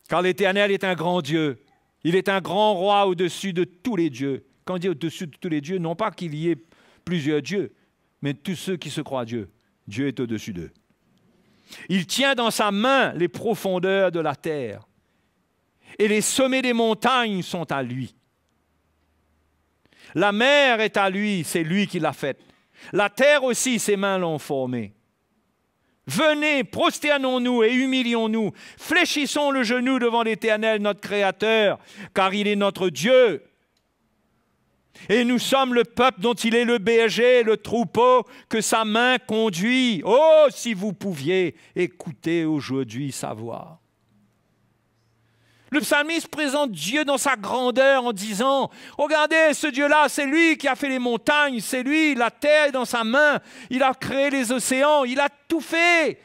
Car l'Éternel est un grand Dieu. Il est un grand roi au-dessus de tous les dieux. Quand on dit au-dessus de tous les dieux, non pas qu'il y ait plusieurs dieux, mais tous ceux qui se croient Dieu. Dieu est au-dessus d'eux. Il tient dans sa main les profondeurs de la terre. Et les sommets des montagnes sont à lui. La mer est à lui, c'est lui qui l'a faite. La terre aussi, ses mains l'ont formée. Venez, prosternons-nous et humilions-nous. Fléchissons le genou devant l'Éternel, notre Créateur, car il est notre Dieu. Et nous sommes le peuple dont il est le berger, le troupeau que sa main conduit. Oh, si vous pouviez écouter aujourd'hui sa voix. Le psalmiste présente Dieu dans sa grandeur en disant, regardez ce Dieu-là, c'est lui qui a fait les montagnes, c'est lui, la terre est dans sa main, il a créé les océans, il a tout fait.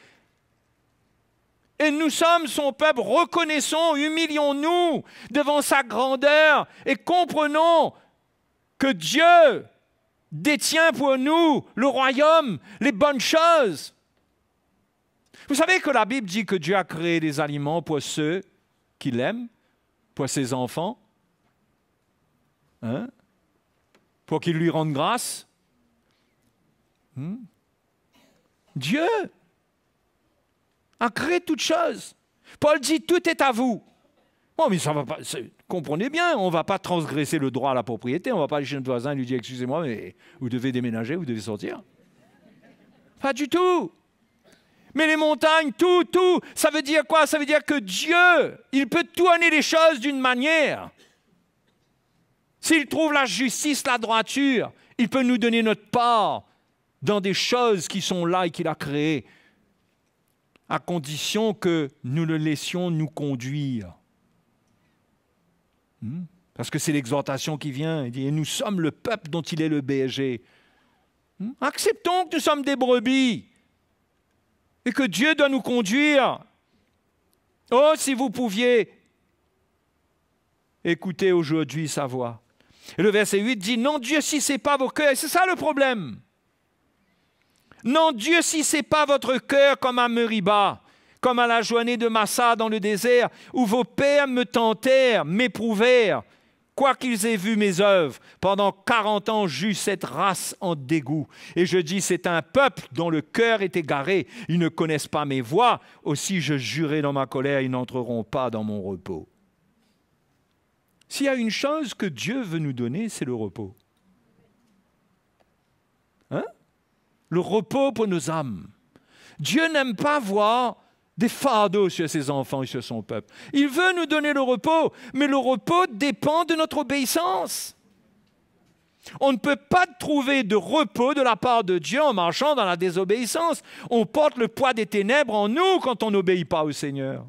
Et nous sommes son peuple, reconnaissons, humilions-nous devant sa grandeur et comprenons que Dieu détient pour nous le royaume, les bonnes choses. Vous savez que la Bible dit que Dieu a créé des aliments pour ceux qui l'aiment, pour ses enfants, hein? Pour qu'ils lui rendent grâce. Dieu a créé toutes choses. Paul dit, tout est à vous. Bon, mais ça va pas, comprenez bien, on ne va pas transgresser le droit à la propriété, on ne va pas aller chez notre voisin et lui dire, excusez-moi, mais vous devez déménager, vous devez sortir. Pas du tout. Mais les montagnes, tout, ça veut dire quoi? Ça veut dire que Dieu, il peut tourner les choses d'une manière. S'il trouve la justice, la droiture, il peut nous donner notre part dans des choses qui sont là et qu'il a créées, à condition que nous le laissions nous conduire. Parce que c'est l'exhortation qui vient. Il dit, nous sommes le peuple dont il est le berger. Acceptons que nous sommes des brebis et que Dieu doit nous conduire. Oh, si vous pouviez écouter aujourd'hui sa voix. Et le verset 8 dit, n'endurcissez pas vos cœurs. Et c'est ça le problème. N'endurcissez pas votre cœur comme à Meriba, comme à la journée de Massa dans le désert, où vos pères me tentèrent, m'éprouvèrent, quoiqu'ils aient vu mes œuvres. Pendant 40 ans, j'eus cette race en dégoût. Et je dis, c'est un peuple dont le cœur est égaré. Ils ne connaissent pas mes voies. Aussi, je jurai dans ma colère, ils n'entreront pas dans mon repos. S'il y a une chose que Dieu veut nous donner, c'est le repos. Hein? Le repos pour nos âmes. Dieu n'aime pas voir des fardeaux sur ses enfants et sur son peuple. Il veut nous donner le repos, mais le repos dépend de notre obéissance. On ne peut pas trouver de repos de la part de Dieu en marchant dans la désobéissance. On porte le poids des ténèbres en nous quand on n'obéit pas au Seigneur.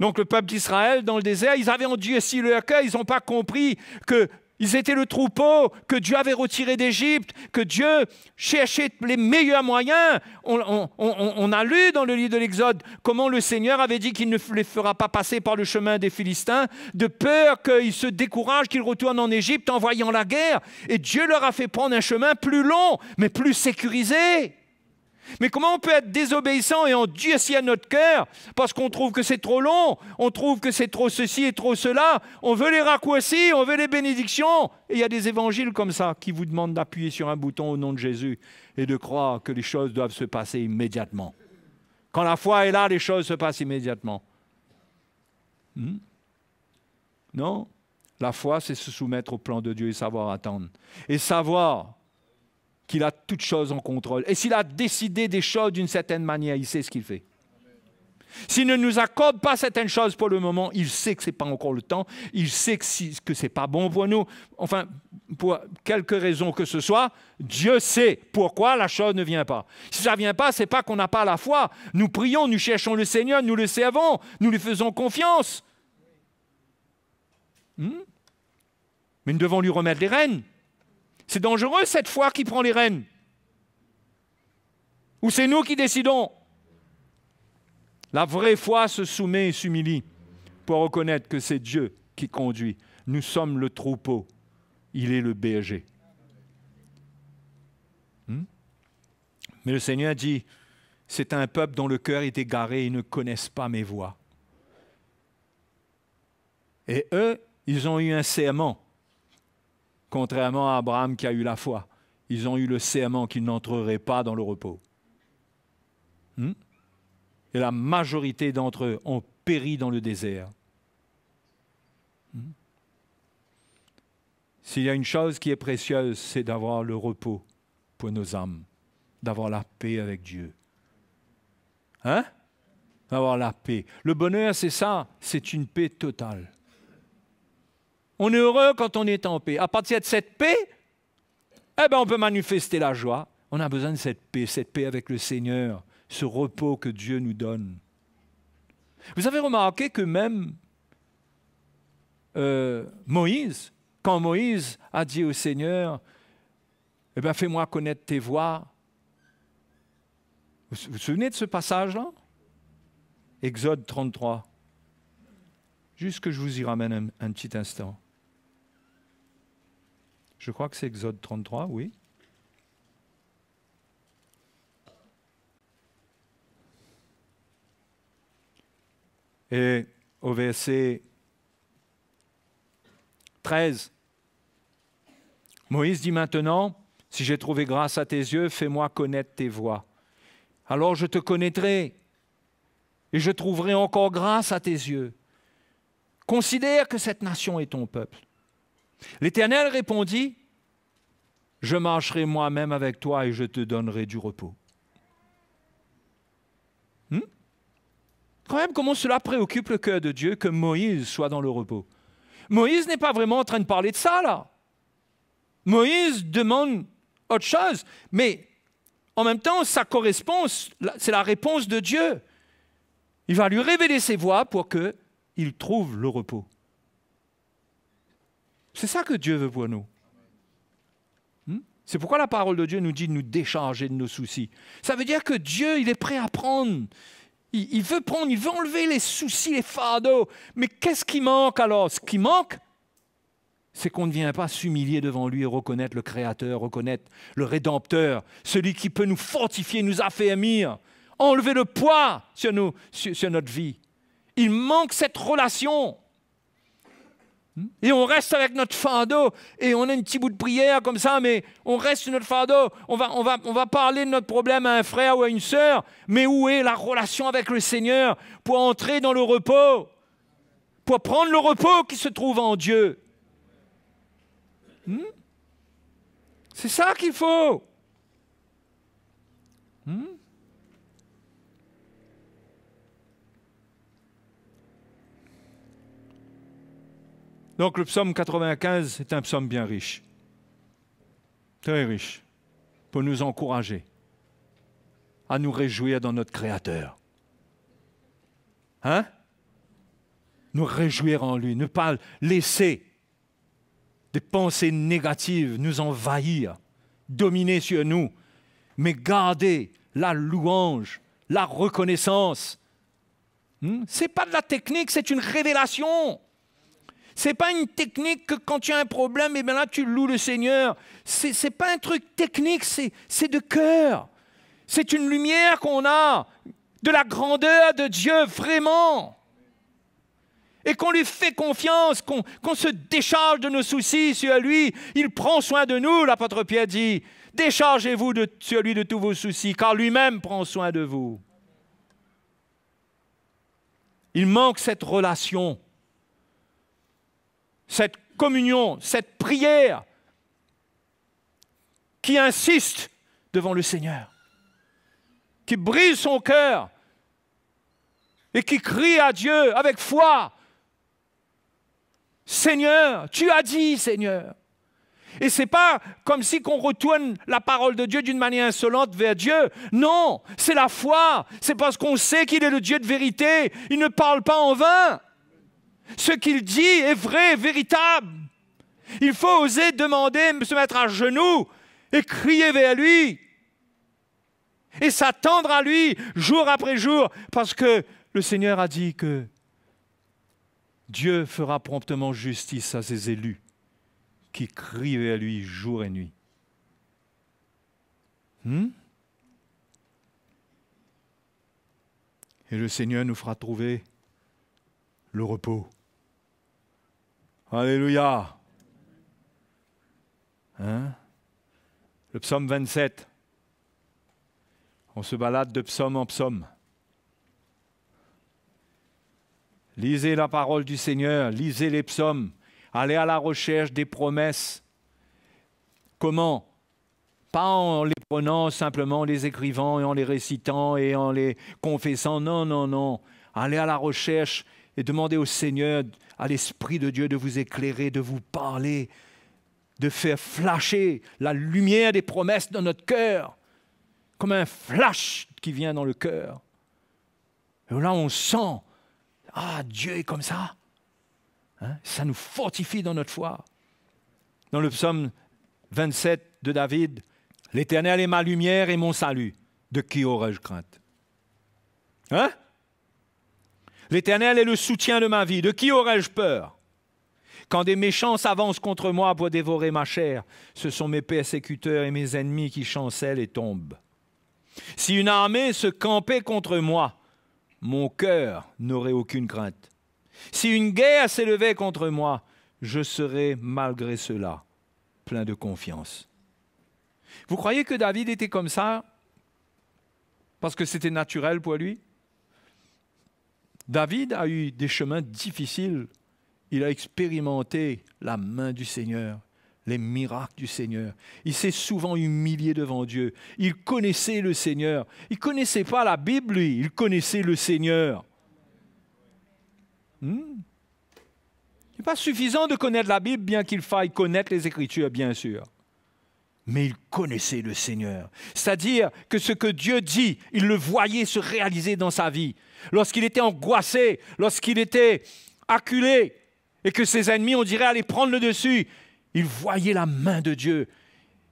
Donc le peuple d'Israël, dans le désert, ils avaient endurci leur cœur, ils n'ont pas compris qu'ils étaient le troupeau, que Dieu avait retiré d'Égypte, que Dieu cherchait les meilleurs moyens. On a lu dans le livre de l'Exode comment le Seigneur avait dit qu'il ne les fera pas passer par le chemin des Philistins, de peur qu'ils se découragent, qu'ils retournent en Égypte en voyant la guerre. Et Dieu leur a fait prendre un chemin plus long, mais plus sécurisé. Mais comment on peut être désobéissant et endurcir notre cœur parce qu'on trouve que c'est trop long, on trouve que c'est trop ceci et trop cela, on veut les raccourcis, on veut les bénédictions. Et il y a des évangiles comme ça qui vous demandent d'appuyer sur un bouton au nom de Jésus et de croire que les choses doivent se passer immédiatement. Quand la foi est là, les choses se passent immédiatement. Non, la foi, c'est se soumettre au plan de Dieu et savoir attendre. Et savoir qu'il a toutes choses en contrôle. Et s'il a décidé des choses d'une certaine manière, il sait ce qu'il fait. S'il ne nous accorde pas certaines choses pour le moment, il sait que ce n'est pas encore le temps, il sait que ce n'est pas bon pour nous. Enfin, pour quelque raison que ce soit, Dieu sait pourquoi la chose ne vient pas. Si ça ne vient pas, ce n'est pas qu'on n'a pas la foi. Nous prions, nous cherchons le Seigneur, nous le servons, nous lui faisons confiance. Mais nous devons lui remettre les rênes. C'est dangereux cette foi qui prend les rênes. Ou c'est nous qui décidons. La vraie foi se soumet et s'humilie pour reconnaître que c'est Dieu qui conduit. Nous sommes le troupeau. Il est le berger. Mais le Seigneur dit, c'est un peuple dont le cœur est égaré et ils ne connaissent pas mes voies. Et eux, ils ont eu un serment. Contrairement à Abraham qui a eu la foi, ils ont eu le serment qu'ils n'entreraient pas dans le repos. Et la majorité d'entre eux ont péri dans le désert. S'il y a une chose qui est précieuse, c'est d'avoir le repos pour nos âmes, d'avoir la paix avec Dieu. D'avoir la paix. Le bonheur, c'est ça, c'est une paix totale. On est heureux quand on est en paix. À partir de cette paix, on peut manifester la joie. On a besoin de cette paix avec le Seigneur, ce repos que Dieu nous donne. Vous avez remarqué que même Moïse, quand Moïse a dit au Seigneur, fais-moi connaître tes voies. Vous vous souvenez de ce passage-là? Exode 33. Juste que je vous y ramène un petit instant. Je crois que c'est Exode 33, oui. Et au verset 13, Moïse dit maintenant, si j'ai trouvé grâce à tes yeux, fais-moi connaître tes voies. Alors je te connaîtrai et je trouverai encore grâce à tes yeux. Considère que cette nation est ton peuple. L'Éternel répondit, je marcherai moi-même avec toi et je te donnerai du repos. Quand même, comment cela préoccupe le cœur de Dieu que Moïse soit dans le repos. Moïse n'est pas vraiment en train de parler de ça, là. Moïse demande autre chose, mais en même temps, ça correspond, c'est la réponse de Dieu. Il va lui révéler ses voies pour qu'il trouve le repos. C'est ça que Dieu veut pour nous. C'est pourquoi la parole de Dieu nous dit de nous décharger de nos soucis. Ça veut dire que Dieu, il est prêt à prendre. Il veut prendre, il veut enlever les soucis, les fardeaux. Mais qu'est-ce qui manque alors? Ce qui manque, c'est qu'on ne vient pas s'humilier devant lui et reconnaître le Créateur, reconnaître le Rédempteur, celui qui peut nous fortifier, nous affermir, enlever le poids sur notre vie. Il manque cette relation. Et on reste avec notre fardeau, et on a un petit bout de prière comme ça, mais on reste sur notre fardeau. On va parler de notre problème à un frère ou à une sœur, mais où est la relation avec le Seigneur pour entrer dans le repos, pour prendre le repos qui se trouve en Dieu? C'est ça qu'il faut. Donc le psaume 95 est un psaume bien riche, très riche, pour nous encourager à nous réjouir dans notre Créateur. Nous réjouir en lui, ne pas laisser des pensées négatives nous envahir, dominer sur nous, mais garder la louange, la reconnaissance. Ce n'est pas de la technique, c'est une révélation. Ce n'est pas une technique que quand tu as un problème, et bien là tu loues le Seigneur. Ce n'est pas un truc technique, c'est de cœur. C'est une lumière qu'on a de la grandeur de Dieu, vraiment. Et qu'on lui fait confiance, qu'on se décharge de nos soucis sur lui. Il prend soin de nous, l'apôtre Pierre dit. Déchargez-vous sur lui de tous vos soucis, car lui-même prend soin de vous. Il manque cette relation, cette communion, cette prière qui insiste devant le Seigneur, qui brise son cœur et qui crie à Dieu avec foi. Seigneur, tu as dit, Seigneur. Et ce n'est pas comme si qu'on retourne la parole de Dieu d'une manière insolente vers Dieu. Non, c'est la foi. C'est parce qu'on sait qu'il est le Dieu de vérité. Il ne parle pas en vain. Ce qu'il dit est vrai, véritable. Il faut oser demander, se mettre à genoux et crier vers lui. Et s'attendre à lui jour après jour, parce que le Seigneur a dit que Dieu fera promptement justice à ses élus qui crient vers lui jour et nuit. Et le Seigneur nous fera trouver le repos. Alléluia. Le psaume 27. On se balade de psaume en psaume. Lisez la parole du Seigneur, lisez les psaumes, allez à la recherche des promesses. Comment? Pas en les prenant simplement, en les écrivant et en les récitant et en les confessant. Non, non, non. Allez à la recherche et demandez au Seigneur, à l'Esprit de Dieu de vous éclairer, de vous parler, de faire flasher la lumière des promesses dans notre cœur, comme un flash qui vient dans le cœur. Et là, on sent, Dieu est comme ça. Ça nous fortifie dans notre foi. Dans le psaume 27 de David, « L'Éternel est ma lumière et mon salut. De qui aurais-je crainte? » L'Éternel est le soutien de ma vie. De qui aurais-je peur? Quand des méchants s'avancent contre moi pour dévorer ma chair, ce sont mes persécuteurs et mes ennemis qui chancellent et tombent. Si une armée se campait contre moi, mon cœur n'aurait aucune crainte. Si une guerre s'élevait contre moi, je serais malgré cela plein de confiance. Vous croyez que David était comme ça parce que c'était naturel pour lui? David a eu des chemins difficiles. Il a expérimenté la main du Seigneur, les miracles du Seigneur. Il s'est souvent humilié devant Dieu. Il connaissait le Seigneur. Il ne connaissait pas la Bible, lui. Il connaissait le Seigneur. Il n'est pas suffisant de connaître la Bible, bien qu'il faille connaître les Écritures, bien sûr. Mais il connaissait le Seigneur. C'est-à-dire que ce que Dieu dit, il le voyait se réaliser dans sa vie. Lorsqu'il était angoissé, lorsqu'il était acculé, et que ses ennemis, on dirait, allaient prendre le dessus, il voyait la main de Dieu.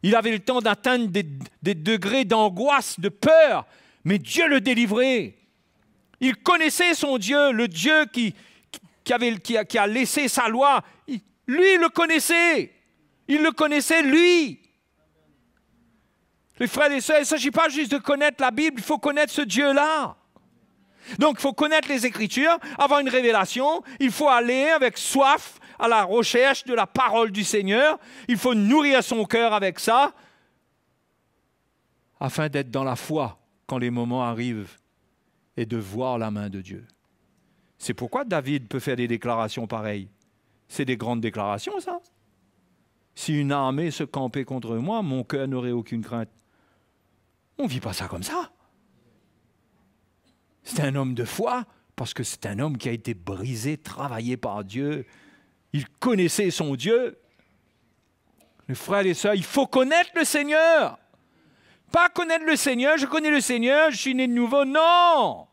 Il avait le temps d'atteindre des degrés d'angoisse, de peur, mais Dieu le délivrait. Il connaissait son Dieu, le Dieu qui a laissé sa loi. Lui, il le connaissait. Il le connaissait, lui. Les frères et sœurs, il ne s'agit pas juste de connaître la Bible, il faut connaître ce Dieu-là. Donc, il faut connaître les Écritures, avoir une révélation. Il faut aller avec soif à la recherche de la parole du Seigneur. Il faut nourrir son cœur avec ça, afin d'être dans la foi quand les moments arrivent et de voir la main de Dieu. C'est pourquoi David peut faire des déclarations pareilles. C'est des grandes déclarations, ça. Si une armée se campait contre moi, mon cœur n'aurait aucune crainte. On ne vit pas ça comme ça. C'est un homme de foi, parce que c'est un homme qui a été brisé, travaillé par Dieu. Il connaissait son Dieu. Les frères et les sœurs, il faut connaître le Seigneur. Pas connaître le Seigneur, je connais le Seigneur, je suis né de nouveau. Non!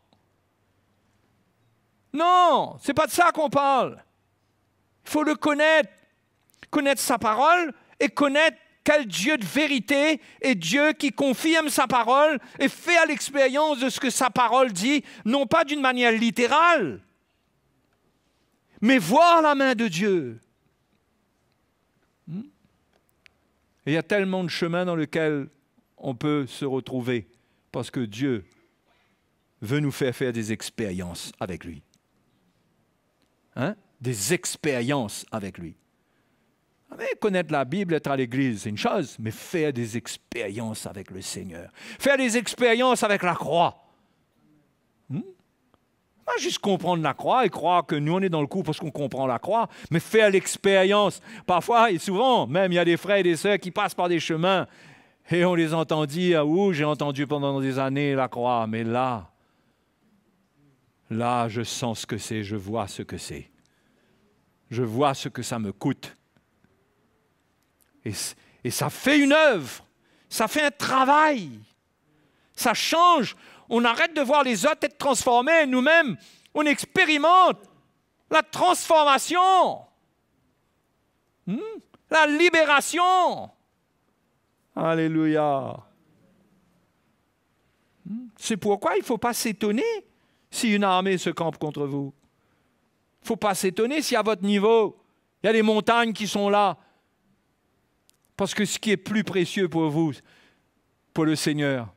Non, c'est pas de ça qu'on parle. Il faut le connaître. Connaître sa parole et connaître quel Dieu de vérité est Dieu qui confirme sa parole et fait à l'expérience de ce que sa parole dit, non pas d'une manière littérale, mais voir la main de Dieu. Et il y a tellement de chemins dans lesquels on peut se retrouver parce que Dieu veut nous faire des expériences avec lui. Des expériences avec lui. Mais connaître la Bible, être à l'église, c'est une chose, mais faire des expériences avec le Seigneur. Faire des expériences avec la croix. Pas juste comprendre la croix et croire que nous, on est dans le coup parce qu'on comprend la croix, mais faire l'expérience. Parfois et souvent, même, il y a des frères et des sœurs qui passent par des chemins et on les entend dire, j'ai entendu pendant des années la croix, mais là, je sens ce que c'est, je vois ce que c'est. Je vois ce que ça me coûte. Et ça fait une œuvre, ça fait un travail, ça change. On arrête de voir les autres être transformés, nous-mêmes, on expérimente la transformation, la libération. Alléluia. C'est pourquoi il ne faut pas s'étonner si une armée se campe contre vous. Il ne faut pas s'étonner si à votre niveau, il y a des montagnes qui sont là. Parce que ce qui est plus précieux pour vous, pour le Seigneur,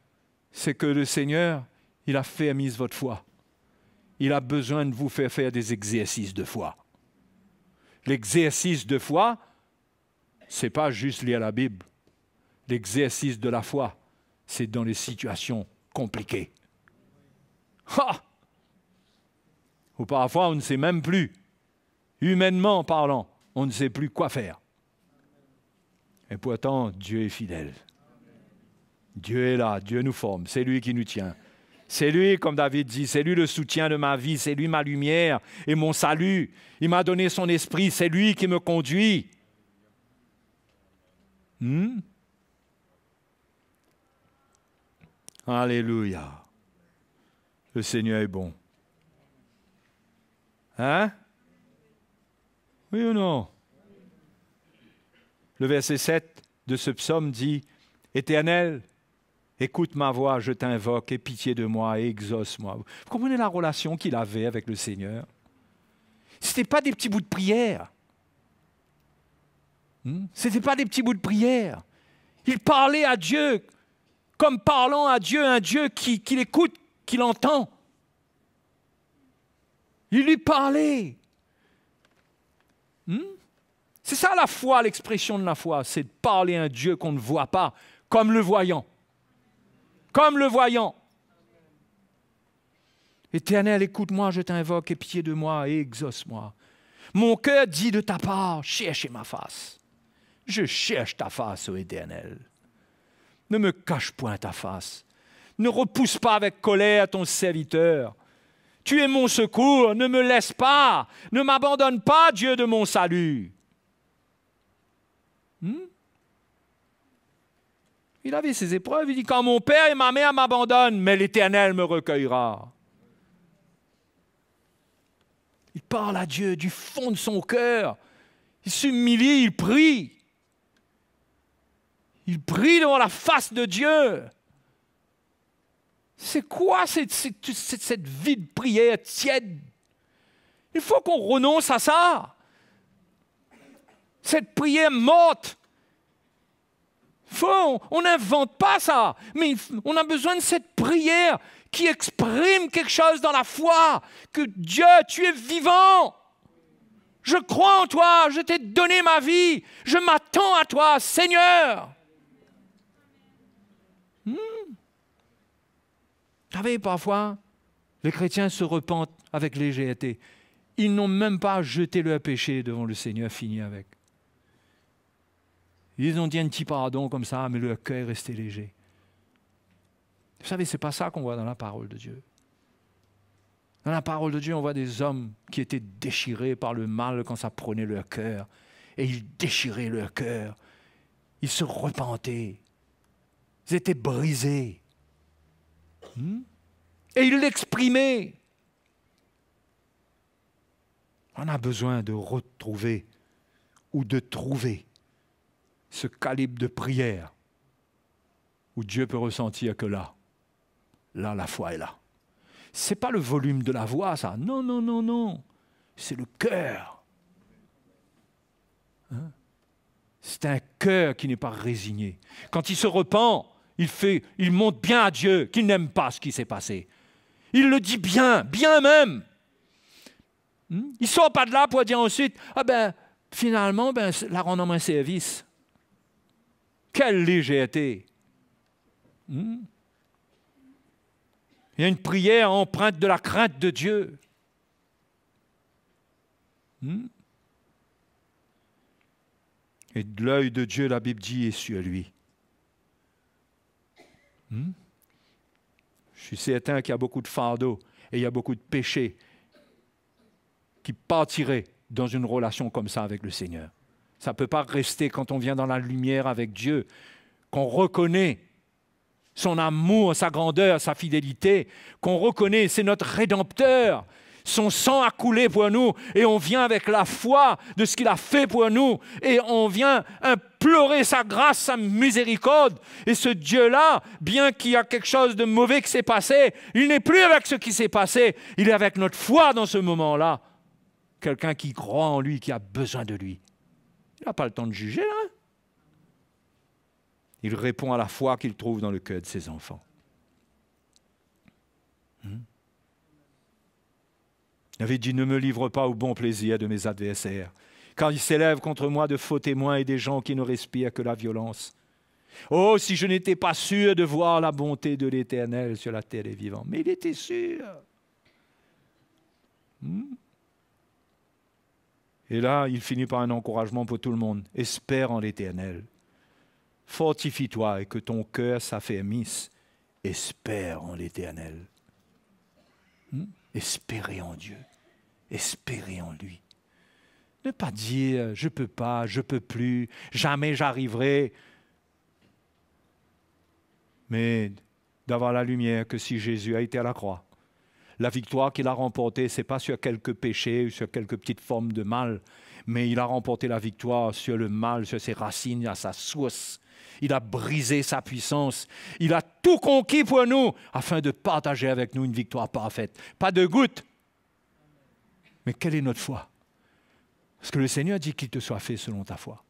c'est que le Seigneur, il a fermisé votre foi. Il a besoin de vous faire des exercices de foi. L'exercice de foi, ce n'est pas juste lire la Bible. L'exercice de la foi, c'est dans les situations compliquées. Ou parfois, on ne sait même plus, humainement parlant, on ne sait plus quoi faire. Et pourtant, Dieu est fidèle. Dieu est là, Dieu nous forme, c'est lui qui nous tient. C'est lui, comme David dit, c'est lui le soutien de ma vie, c'est lui ma lumière et mon salut. Il m'a donné son esprit, c'est lui qui me conduit. Alléluia. Le Seigneur est bon. Hein? Oui ou non? Le verset 7 de ce psaume dit « Éternel, Écoute ma voix, je t'invoque, aie pitié de moi et exauce-moi. Vous comprenez la relation qu'il avait avec le Seigneur? Ce n'était pas des petits bouts de prière. Ce n'était pas des petits bouts de prière. Il parlait à Dieu comme parlant à Dieu, un Dieu qui l'écoute, qui l'entend. Il lui parlait. C'est ça la foi, l'expression de la foi, c'est de parler à un Dieu qu'on ne voit pas, comme le voyant. Comme le voyant. Éternel, écoute-moi, je t'invoque, aie pitié de moi et exauce-moi. Mon cœur dit de ta part, cherchez ma face. Je cherche ta face, ô Éternel. Ne me cache point ta face. Ne repousse pas avec colère ton serviteur. Tu es mon secours, ne me laisse pas. Ne m'abandonne pas, Dieu de mon salut. Il avait ses épreuves, il dit, quand mon père et ma mère m'abandonnent, mais l'Éternel me recueillera. Il parle à Dieu du fond de son cœur. Il s'humilie, il prie. Il prie devant la face de Dieu. C'est quoi cette vie de prière tiède? Il faut qu'on renonce à ça. Cette prière morte. On n'invente pas ça, mais on a besoin de cette prière qui exprime quelque chose dans la foi, que Dieu, tu es vivant. Je crois en toi, je t'ai donné ma vie, je m'attends à toi, Seigneur. Vous savez, parfois, les chrétiens se repentent avec légèreté. Ils n'ont même pas jeté leur péché devant le Seigneur, fini avec. Ils ont dit un petit pardon comme ça, mais leur cœur est resté léger. Vous savez, ce n'est pas ça qu'on voit dans la parole de Dieu. Dans la parole de Dieu, on voit des hommes qui étaient déchirés par le mal quand ça prenait leur cœur. Et ils déchiraient leur cœur. Ils se repentaient. Ils étaient brisés. Et ils l'exprimaient. On a besoin de retrouver ou de trouver ce calibre de prière où Dieu peut ressentir que là, la foi est là. Ce n'est pas le volume de la voix, ça. Non, non, non, non. C'est le cœur. C'est un cœur qui n'est pas résigné. Quand il se repent, il montre bien à Dieu qu'il n'aime pas ce qui s'est passé. Il le dit bien, bien même. Il ne sort pas de là pour dire ensuite, finalement, la rendre un service. Quelle légèreté! Il y a une prière empreinte de la crainte de Dieu. Et de l'œil de Dieu, la Bible dit, est sur lui. Je suis certain qu'il y a beaucoup de fardeaux et il y a beaucoup de péchés qui partiraient dans une relation comme ça avec le Seigneur. Ça ne peut pas rester quand on vient dans la lumière avec Dieu, qu'on reconnaît son amour, sa grandeur, sa fidélité, qu'on reconnaît, c'est notre Rédempteur. Son sang a coulé pour nous et on vient avec la foi de ce qu'il a fait pour nous et on vient implorer sa grâce, sa miséricorde. Et ce Dieu-là, bien qu'il y a quelque chose de mauvais qui s'est passé, il n'est plus avec ce qui s'est passé, il est avec notre foi dans ce moment-là. Quelqu'un qui croit en lui, qui a besoin de lui. Il n'a pas le temps de juger, là. Il répond à la foi qu'il trouve dans le cœur de ses enfants. Il avait dit, ne me livre pas au bon plaisir de mes adversaires, car ils s'élèvent contre moi de faux témoins et des gens qui ne respirent que la violence. Oh, si je n'étais pas sûr de voir la bonté de l'Éternel sur la terre des vivants. Mais il était sûr. Et là, il finit par un encouragement pour tout le monde. Espère en l'Éternel. Fortifie-toi et que ton cœur s'affermisse. Espère en l'Éternel. Espérez en Dieu. Espérez en lui. Ne pas dire, je ne peux pas, je ne peux plus, jamais j'arriverai. Mais d'avoir la lumière que si Jésus a été à la croix, la victoire qu'il a remportée, ce n'est pas sur quelques péchés ou sur quelques petites formes de mal, mais il a remporté la victoire sur le mal, sur ses racines, à sa source. Il a brisé sa puissance. Il a tout conquis pour nous afin de partager avec nous une victoire parfaite. Pas de goutte. Mais quelle est notre foi? Parce que le Seigneur dit qu'il te soit fait selon ta foi.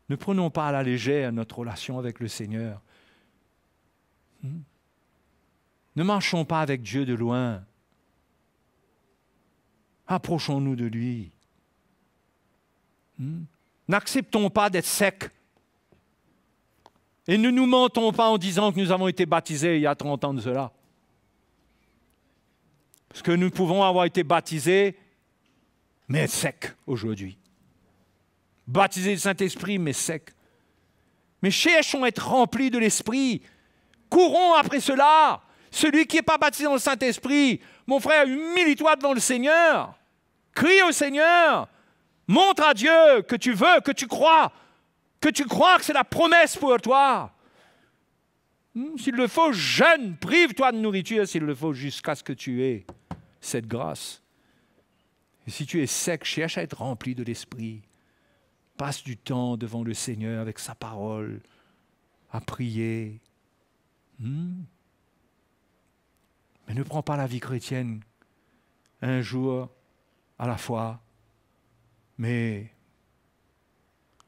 Ne prenons pas à la légère notre relation avec le Seigneur. Ne marchons pas avec Dieu de loin. Approchons-nous de lui. N'acceptons pas d'être secs. Et ne nous mentons pas en disant que nous avons été baptisés il y a 30 ans de cela. Parce que nous pouvons avoir été baptisés, mais être secs aujourd'hui. Baptisés du Saint-Esprit, mais secs. Mais cherchons à être remplis de l'Esprit. Courons après cela. Celui qui n'est pas baptisé dans le Saint-Esprit, mon frère, humilie-toi devant le Seigneur. Crie au Seigneur. Montre à Dieu que tu veux, que tu crois que c'est la promesse pour toi. S'il le faut, jeûne, prive-toi de nourriture, s'il le faut, jusqu'à ce que tu aies cette grâce. Et si tu es sec, cherche à être rempli de l'Esprit. Passe du temps devant le Seigneur avec sa parole, à prier. Mais ne prends pas la vie chrétienne un jour à la fois, mais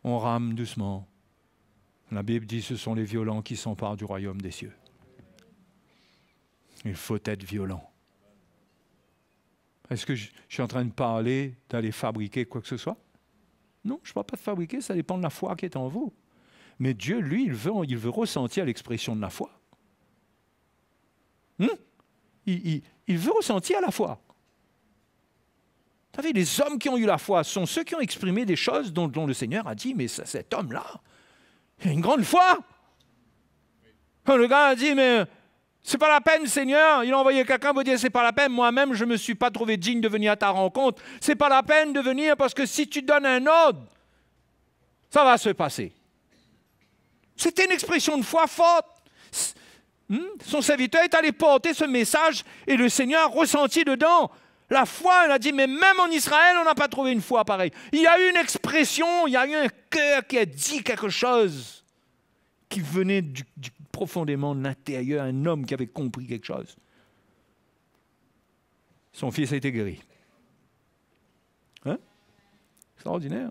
on rame doucement. La Bible dit que ce sont les violents qui s'emparent du royaume des cieux. Il faut être violent. Est-ce que je suis en train de parler d'aller fabriquer quoi que ce soit? Non, je ne parle pas de fabriquer, ça dépend de la foi qui est en vous. Mais Dieu, lui, il veut ressentir l'expression de la foi. Il veut ressentir la foi. Vous savez, les hommes qui ont eu la foi sont ceux qui ont exprimé des choses dont le Seigneur a dit, mais cet homme-là, il a une grande foi. Quand le gars a dit, mais c'est pas la peine, Seigneur, il a envoyé quelqu'un pour dire, c'est pas la peine, moi-même, je ne me suis pas trouvé digne de venir à ta rencontre. C'est pas la peine de venir parce que si tu donnes un ordre, ça va se passer. C'était une expression de foi forte. Son serviteur est allé porter ce message et le Seigneur a ressenti dedans la foi. Il a dit, mais même en Israël, on n'a pas trouvé une foi pareille. Il y a eu une expression, il y a eu un cœur qui a dit quelque chose qui venait profondément de l'intérieur, un homme qui avait compris quelque chose. Son fils a été guéri. Extraordinaire.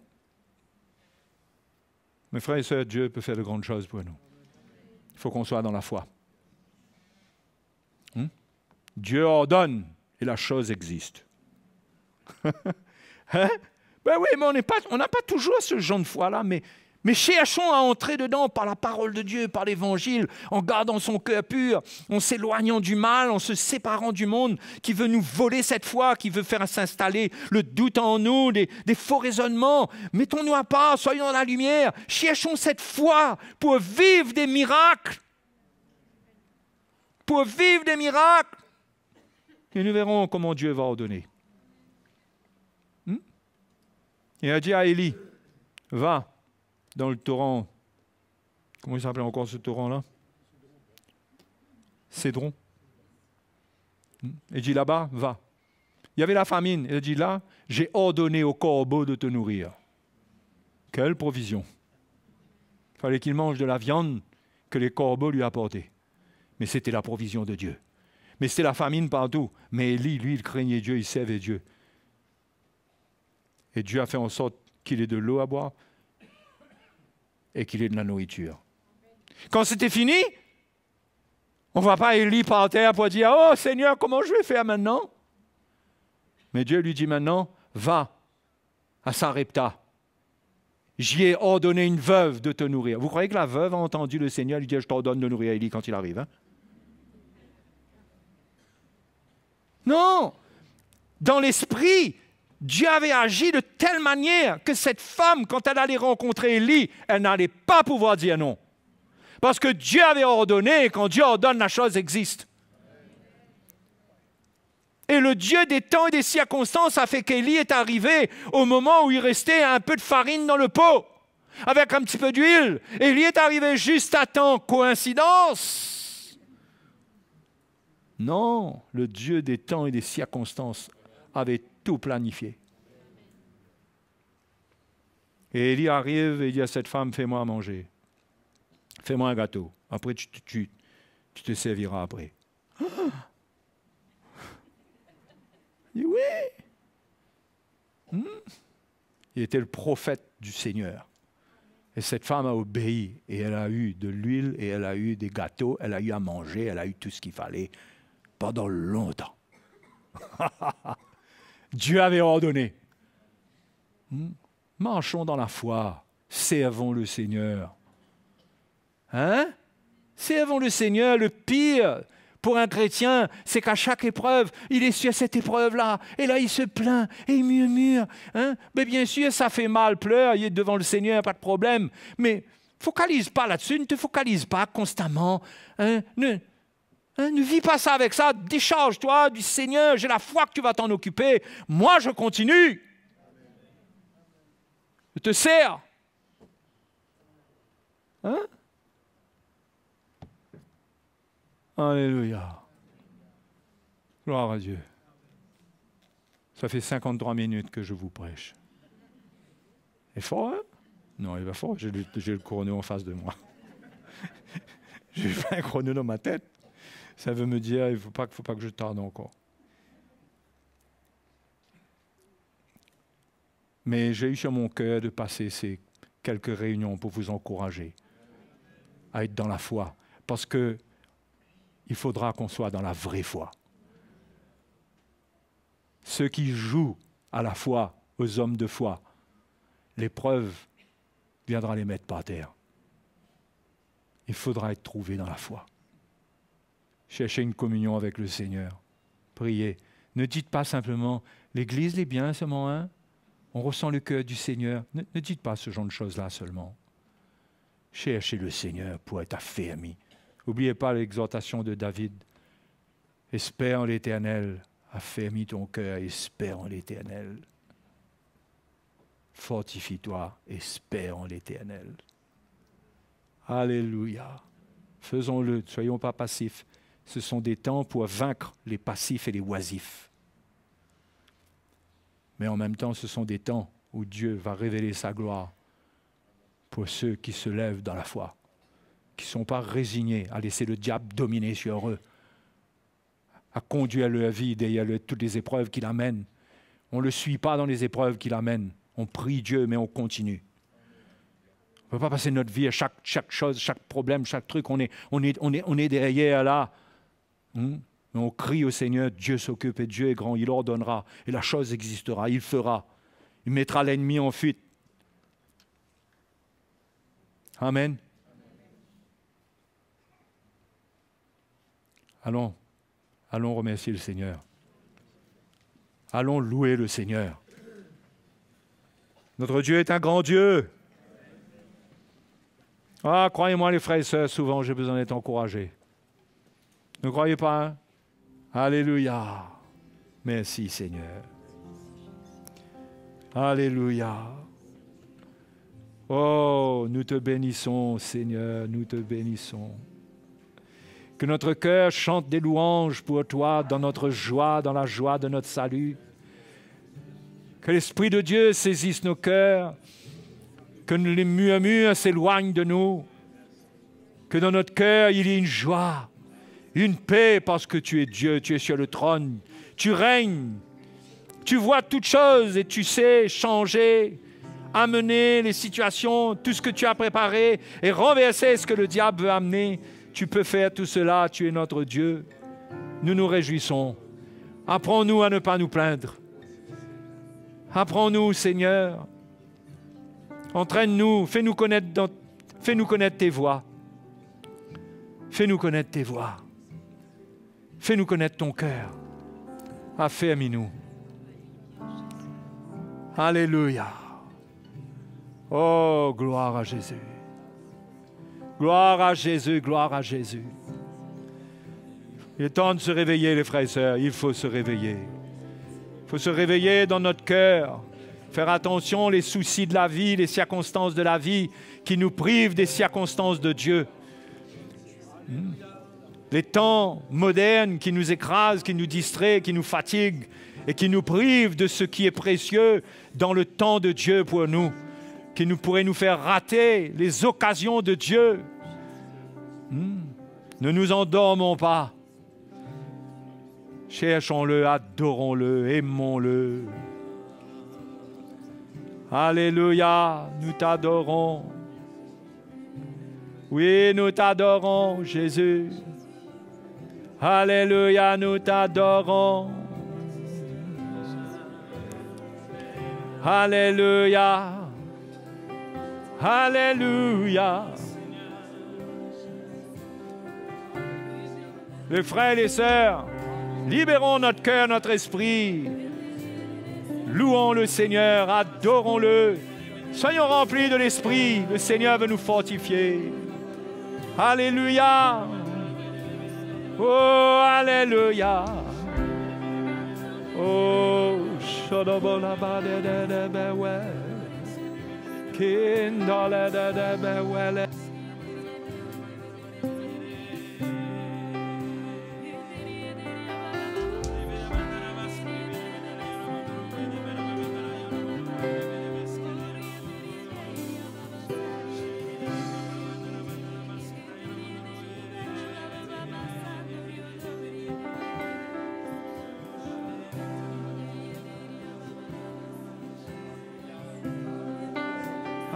Mes frères et sœurs, Dieu peut faire de grandes choses pour nous. Il faut qu'on soit dans la foi. Dieu ordonne et la chose existe. Ben oui, mais on n'a pas toujours ce genre de foi-là, mais cherchons à entrer dedans par la parole de Dieu, par l'Évangile, en gardant son cœur pur, en s'éloignant du mal, en se séparant du monde qui veut nous voler cette foi, qui veut faire s'installer le doute en nous, des faux raisonnements. Mettons-nous à part, soyons dans la lumière, cherchons cette foi pour vivre des miracles. Pour vivre des miracles. Et nous verrons comment Dieu va ordonner. Il a dit à Élie, va dans le torrent. Comment il s'appelait encore ce torrent-là? Cédron. Il dit là-bas, va. Il y avait la famine. Il a dit là, j'ai ordonné aux corbeaux de te nourrir. Quelle provision. Il fallait qu'il mange de la viande que les corbeaux lui apportaient. Mais c'était la provision de Dieu. Mais c'était la famine partout. Mais Élie, lui, il craignait Dieu, il servait Dieu. Et Dieu a fait en sorte qu'il ait de l'eau à boire et qu'il ait de la nourriture. Quand c'était fini, on ne voit pas Élie par terre pour dire « Oh Seigneur, comment je vais faire maintenant ?» Mais Dieu lui dit maintenant « Va à Sarepta. J'y ai ordonné une veuve de te nourrir. » Vous croyez que la veuve a entendu le Seigneur lui dire « Je t'ordonne de nourrir Élie quand il arrive hein? » Non! Dans l'esprit, Dieu avait agi de telle manière que cette femme, quand elle allait rencontrer Élie, elle n'allait pas pouvoir dire non. Parce que Dieu avait ordonné, et quand Dieu ordonne, la chose existe. Et le Dieu des temps et des circonstances a fait qu'Élie est arrivé au moment où il restait un peu de farine dans le pot, avec un petit peu d'huile. Élie est arrivé juste à temps. Coïncidence? Non, le Dieu des temps et des circonstances avait tout planifié. Et Élie arrive et il dit à cette femme, fais-moi à manger. Fais-moi un gâteau. Après, tu te serviras après. Il dit, oui. Il était le prophète du Seigneur. Et cette femme a obéi. Et elle a eu de l'huile, et elle a eu des gâteaux, elle a eu à manger, elle a eu tout ce qu'il fallait pendant longtemps. Dieu avait ordonné. Marchons dans la foi. Servons le Seigneur. Hein? Servons le Seigneur. Le pire pour un chrétien, c'est qu'à chaque épreuve, il est sur cette épreuve-là. Et là, il se plaint et il murmure. Hein? Mais bien sûr, ça fait mal, pleure, il est devant le Seigneur, pas de problème. Mais focalise pas là-dessus, ne te focalise pas constamment. Hein? Ne vis pas ça avec ça. Décharge-toi du Seigneur, j'ai la foi que tu vas t'en occuper. Moi, je continue. Je te sers. Hein? Alléluia. Gloire à Dieu. Ça fait 53 minutes que je vous prêche. Il est fort, hein? Non, il va fort. J'ai le chrono en face de moi. J'ai fait un chrono dans ma tête. Ça veut me dire, il ne faut pas que je tarde encore. Mais j'ai eu sur mon cœur de passer ces quelques réunions pour vous encourager à être dans la foi. Parce que il faudra qu'on soit dans la vraie foi. Ceux qui jouent à la foi, aux hommes de foi, l'épreuve viendra les mettre par terre. Il faudra être trouvé dans la foi. Cherchez une communion avec le Seigneur. Priez. Ne dites pas simplement, l'Église est bien seulement, hein? On ressent le cœur du Seigneur. Ne dites pas ce genre de choses-là seulement. Cherchez le Seigneur pour être affermi. N'oubliez pas l'exhortation de David. Espère en l'Éternel. Affermis ton cœur, espère en l'Éternel. Fortifie-toi, espère en l'Éternel. Alléluia. Faisons-le, ne soyons pas passifs. Ce sont des temps pour vaincre les passifs et les oisifs. Mais en même temps, ce sont des temps où Dieu va révéler sa gloire pour ceux qui se lèvent dans la foi, qui ne sont pas résignés à laisser le diable dominer sur eux, à conduire leur vie derrière toutes les épreuves qu'il amène. On ne le suit pas dans les épreuves qu'il amène. On prie Dieu, mais on continue. On ne peut pas passer notre vie à chaque chose, chaque problème, chaque truc. On est derrière là. Mais on crie au Seigneur, Dieu s'occupe et Dieu est grand, il ordonnera et la chose existera, il fera. Il mettra l'ennemi en fuite. Amen. Allons remercier le Seigneur. Allons louer le Seigneur. Notre Dieu est un grand Dieu. Ah, croyez-moi les frères et sœurs, souvent j'ai besoin d'être encouragé. Ne croyez pas, hein? Alléluia. Merci Seigneur. Alléluia. Oh, nous te bénissons Seigneur, nous te bénissons. Que notre cœur chante des louanges pour toi dans notre joie, dans la joie de notre salut. Que l'Esprit de Dieu saisisse nos cœurs. Que les murmures s'éloignent de nous. Que dans notre cœur, il y ait une joie, une paix parce que tu es Dieu, tu es sur le trône. Tu règnes. Tu vois toutes choses et tu sais changer, amener les situations, tout ce que tu as préparé et renverser ce que le diable veut amener. Tu peux faire tout cela, tu es notre Dieu. Nous nous réjouissons. Apprends-nous à ne pas nous plaindre. Apprends-nous, Seigneur. Entraîne-nous, fais-nous connaître tes voies. Fais-nous connaître tes voies. Fais-nous connaître ton cœur. Affermis-nous. Alléluia. Oh, gloire à Jésus. Gloire à Jésus, gloire à Jésus. Il est temps de se réveiller, les frères et sœurs. Il faut se réveiller. Il faut se réveiller dans notre cœur. Faire attention aux soucis de la vie, les circonstances de la vie qui nous privent des circonstances de Dieu. Les temps modernes qui nous écrasent, qui nous distraient, qui nous fatiguent et qui nous privent de ce qui est précieux dans le temps de Dieu pour nous. qui pourrait nous faire rater les occasions de Dieu. Ne nous endormons pas. Cherchons-le, adorons-le, aimons-le. Alléluia, nous t'adorons. Oui, nous t'adorons, Jésus. Alléluia, nous t'adorons. Alléluia. Alléluia. Les frères et les sœurs, libérons notre cœur, notre esprit. Louons le Seigneur, adorons-le. Soyons remplis de l'Esprit. Le Seigneur veut nous fortifier. Alléluia. Oh, Alléluia. Oh, Shodobolabadedebewele. Kindoledebewele.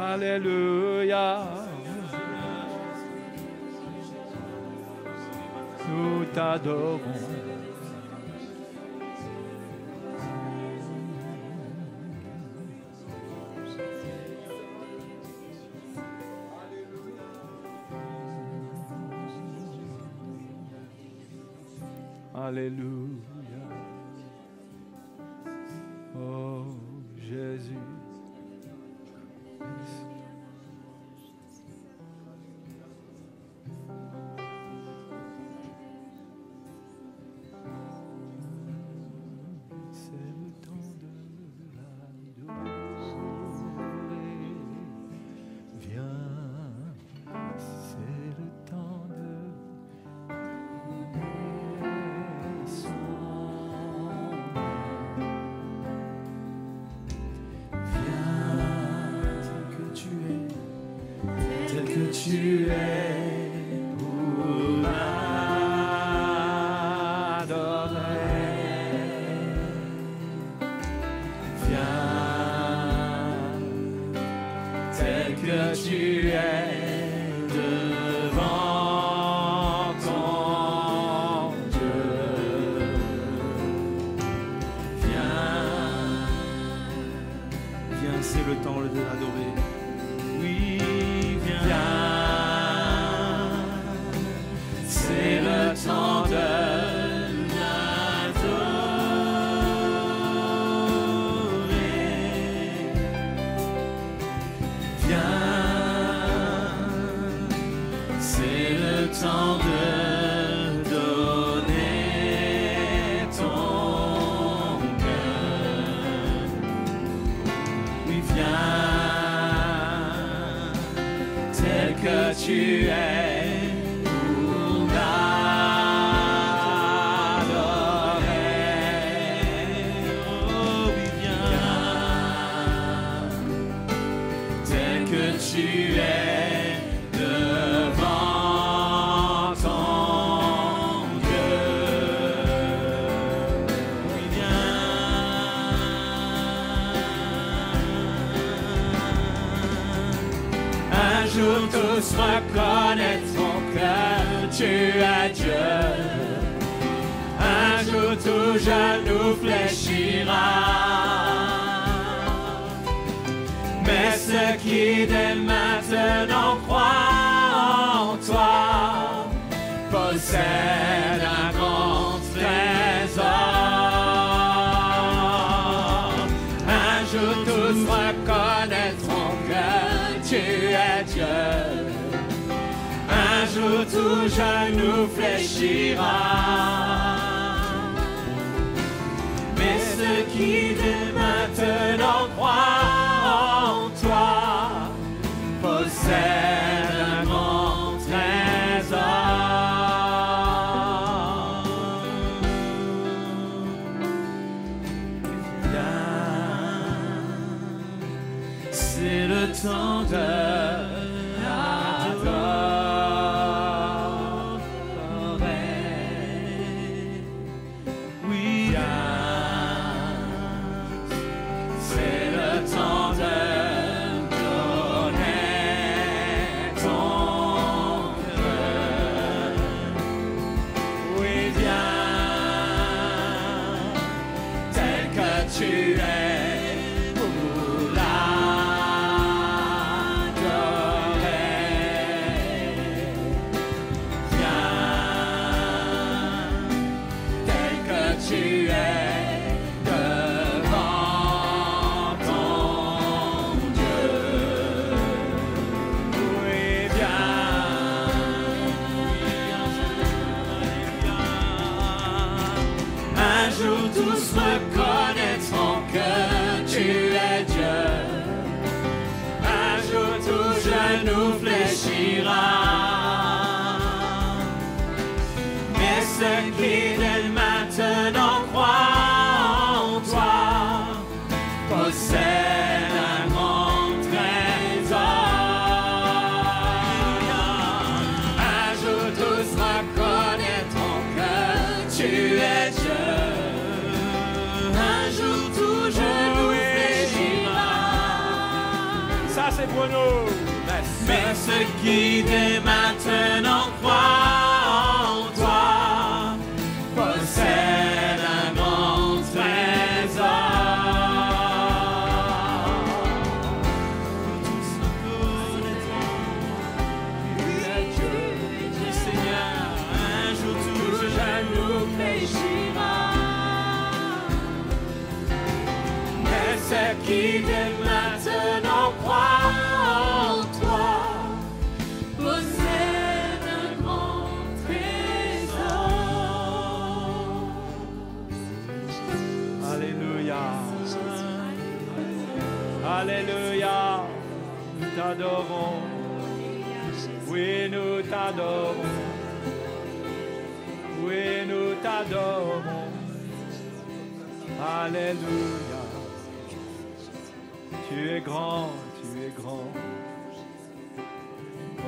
Alléluia. Nous t'adorons. Alléluia. Oh Jésus. Tu es pour m'adorer. Viens tel que tu es devant ton Dieu. Viens, c'est le temps de l'adorer. Oui, viens. C'est le temps de l'adorer. Viens, c'est le temps de donner ton cœur. Oui, viens, tel que tu es. Tous reconnaîtront que tu es Dieu. Un jour tout genou fléchira. Mais ceux qui dès maintenant croient en toi possèdent un grand trésor. Un jour tous reconnaîtront que tu es Dieu. Un jour tout genou fléchira. Mais ceux qui dès maintenant croient en toi possèdent un grand trésor. Viens, c'est le temps temps de l'adorer. Oui, c'est le temps de donner ton cœur. Oui, viens, tel que tu es. Tous reconnaîtront que tu es Dieu. Un jour tout genou fléchira. Mais ceux qui dès maintenant croient en toi possèdent un grand trésor. Un jour tous reconnaîtront que tu es Dieu. C'est pour nous. Mais ceux qui dès maintenant croient en toi possèdent un grand trésor. Tous reconnaîtront que tu es Dieu. Seigneur, un jour tout genou fléchira. Mais ceux qui dès maintenant croient Alléluia, nous t'adorons, oui nous t'adorons, oui nous t'adorons, Alléluia, tu es grand,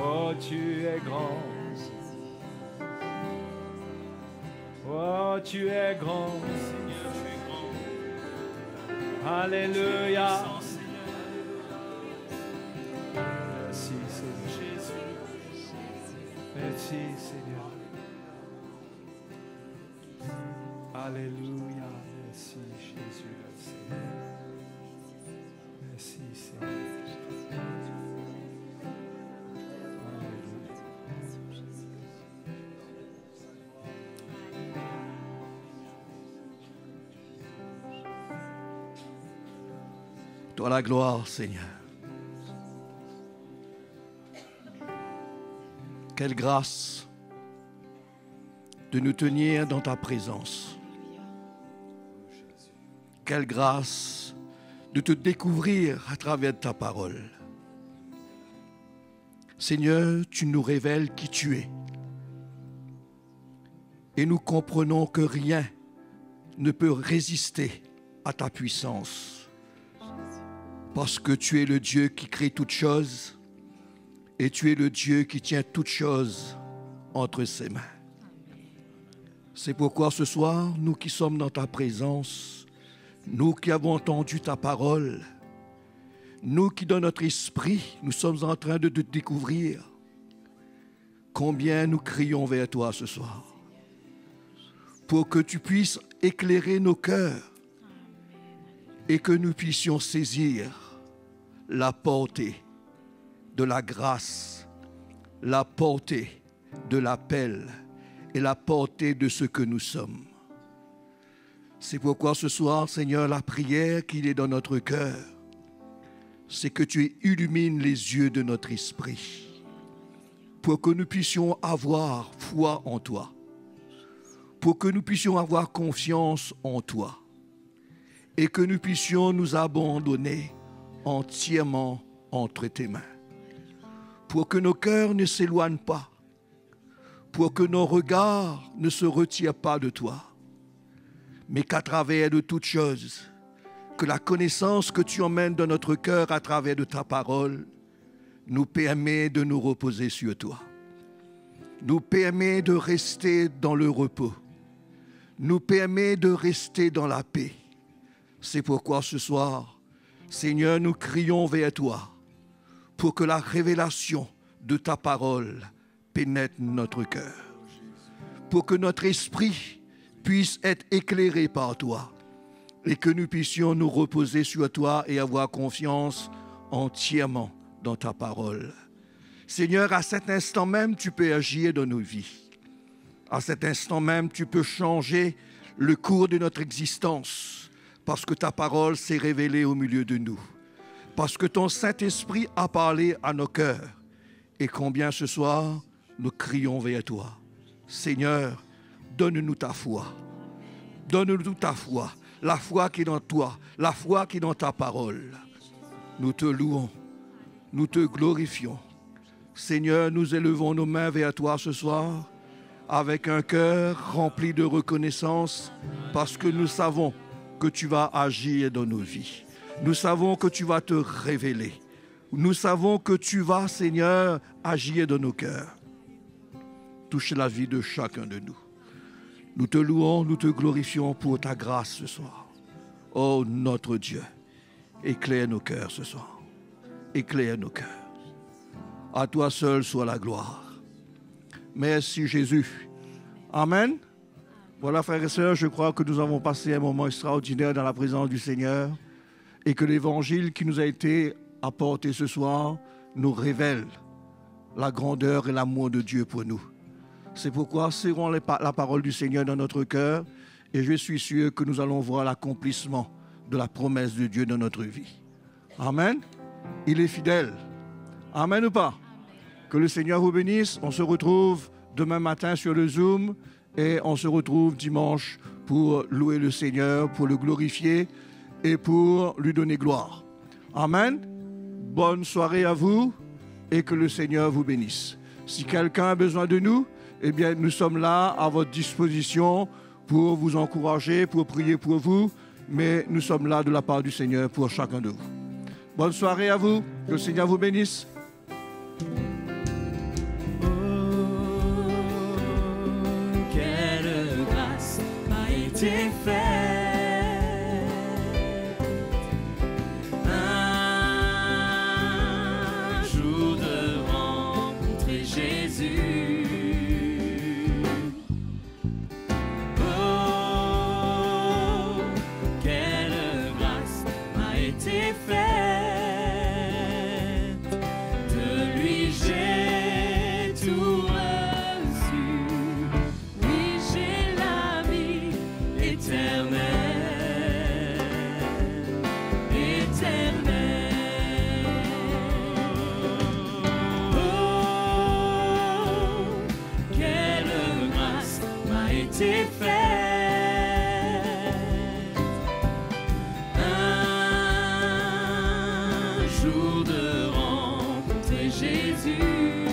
oh tu es grand, oh tu es grand, Seigneur tu es grand, Alléluia. Merci Seigneur. Alléluia. Merci Jésus le Seigneur. Merci Seigneur. Alléluia. Toi la gloire Seigneur. Quelle grâce de nous tenir dans ta présence. Quelle grâce de te découvrir à travers ta parole. Seigneur, tu nous révèles qui tu es. Et nous comprenons que rien ne peut résister à ta puissance. Parce que tu es le Dieu qui crée toutes choses. Et tu es le Dieu qui tient toutes choses entre ses mains. C'est pourquoi ce soir, nous qui sommes dans ta présence, nous qui avons entendu ta parole, nous qui dans notre esprit, nous sommes en train de te découvrir, combien nous crions vers toi ce soir, pour que tu puisses éclairer nos cœurs et que nous puissions saisir la portée de la grâce, la portée de l'appel et la portée de ce que nous sommes. C'est pourquoi ce soir, Seigneur, la prière qu'il est dans notre cœur, c'est que tu illumines les yeux de notre esprit pour que nous puissions avoir foi en toi, pour que nous puissions avoir confiance en toi et que nous puissions nous abandonner entièrement entre tes mains. Pour que nos cœurs ne s'éloignent pas, pour que nos regards ne se retirent pas de toi, mais qu'à travers de toutes choses, que la connaissance que tu emmènes dans notre cœur à travers de ta parole nous permet de nous reposer sur toi, nous permet de rester dans le repos, nous permet de rester dans la paix. C'est pourquoi ce soir, Seigneur, nous crions vers toi pour que la révélation de ta parole pénètre notre cœur, pour que notre esprit puisse être éclairé par toi et que nous puissions nous reposer sur toi et avoir confiance entièrement dans ta parole. Seigneur, à cet instant même, tu peux agir dans nos vies. À cet instant même, tu peux changer le cours de notre existence parce que ta parole s'est révélée au milieu de nous, parce que ton Saint-Esprit a parlé à nos cœurs. Et combien ce soir, nous crions vers toi. Seigneur, donne-nous ta foi. Donne-nous ta foi, la foi qui est dans toi, la foi qui est dans ta parole. Nous te louons, nous te glorifions. Seigneur, nous élevons nos mains vers toi ce soir avec un cœur rempli de reconnaissance parce que nous savons que tu vas agir dans nos vies. Nous savons que tu vas te révéler. Nous savons que tu vas, Seigneur, agir dans nos cœurs. Touche la vie de chacun de nous. Nous te louons, nous te glorifions pour ta grâce ce soir. Oh notre Dieu, éclaire nos cœurs ce soir. Éclaire nos cœurs. À toi seul soit la gloire. Merci Jésus. Amen. Voilà frères et sœurs, je crois que nous avons passé un moment extraordinaire dans la présence du Seigneur et que l'évangile qui nous a été apporté ce soir nous révèle la grandeur et l'amour de Dieu pour nous. C'est pourquoi serrons la parole du Seigneur dans notre cœur et je suis sûr que nous allons voir l'accomplissement de la promesse de Dieu dans notre vie. Amen. Il est fidèle. Amen ou pas? Que le Seigneur vous bénisse. On se retrouve demain matin sur le Zoom et on se retrouve dimanche pour louer le Seigneur, pour le glorifier et pour lui donner gloire. Amen. Bonne soirée à vous et que le Seigneur vous bénisse. Si quelqu'un a besoin de nous, eh bien, nous sommes là à votre disposition pour vous encourager, pour prier pour vous, mais nous sommes là de la part du Seigneur pour chacun de vous. Bonne soirée à vous. Que le Seigneur vous bénisse. Quelle grâce m'a été faite, un jour de rencontrer Jésus. Oh, quelle grâce m'a été faite, de lui j'ai tout reçu. Oui, j'ai la vie éternelle, éternelle. Oh, quelle grâce m'a été faite, un jour de rencontrer Jésus.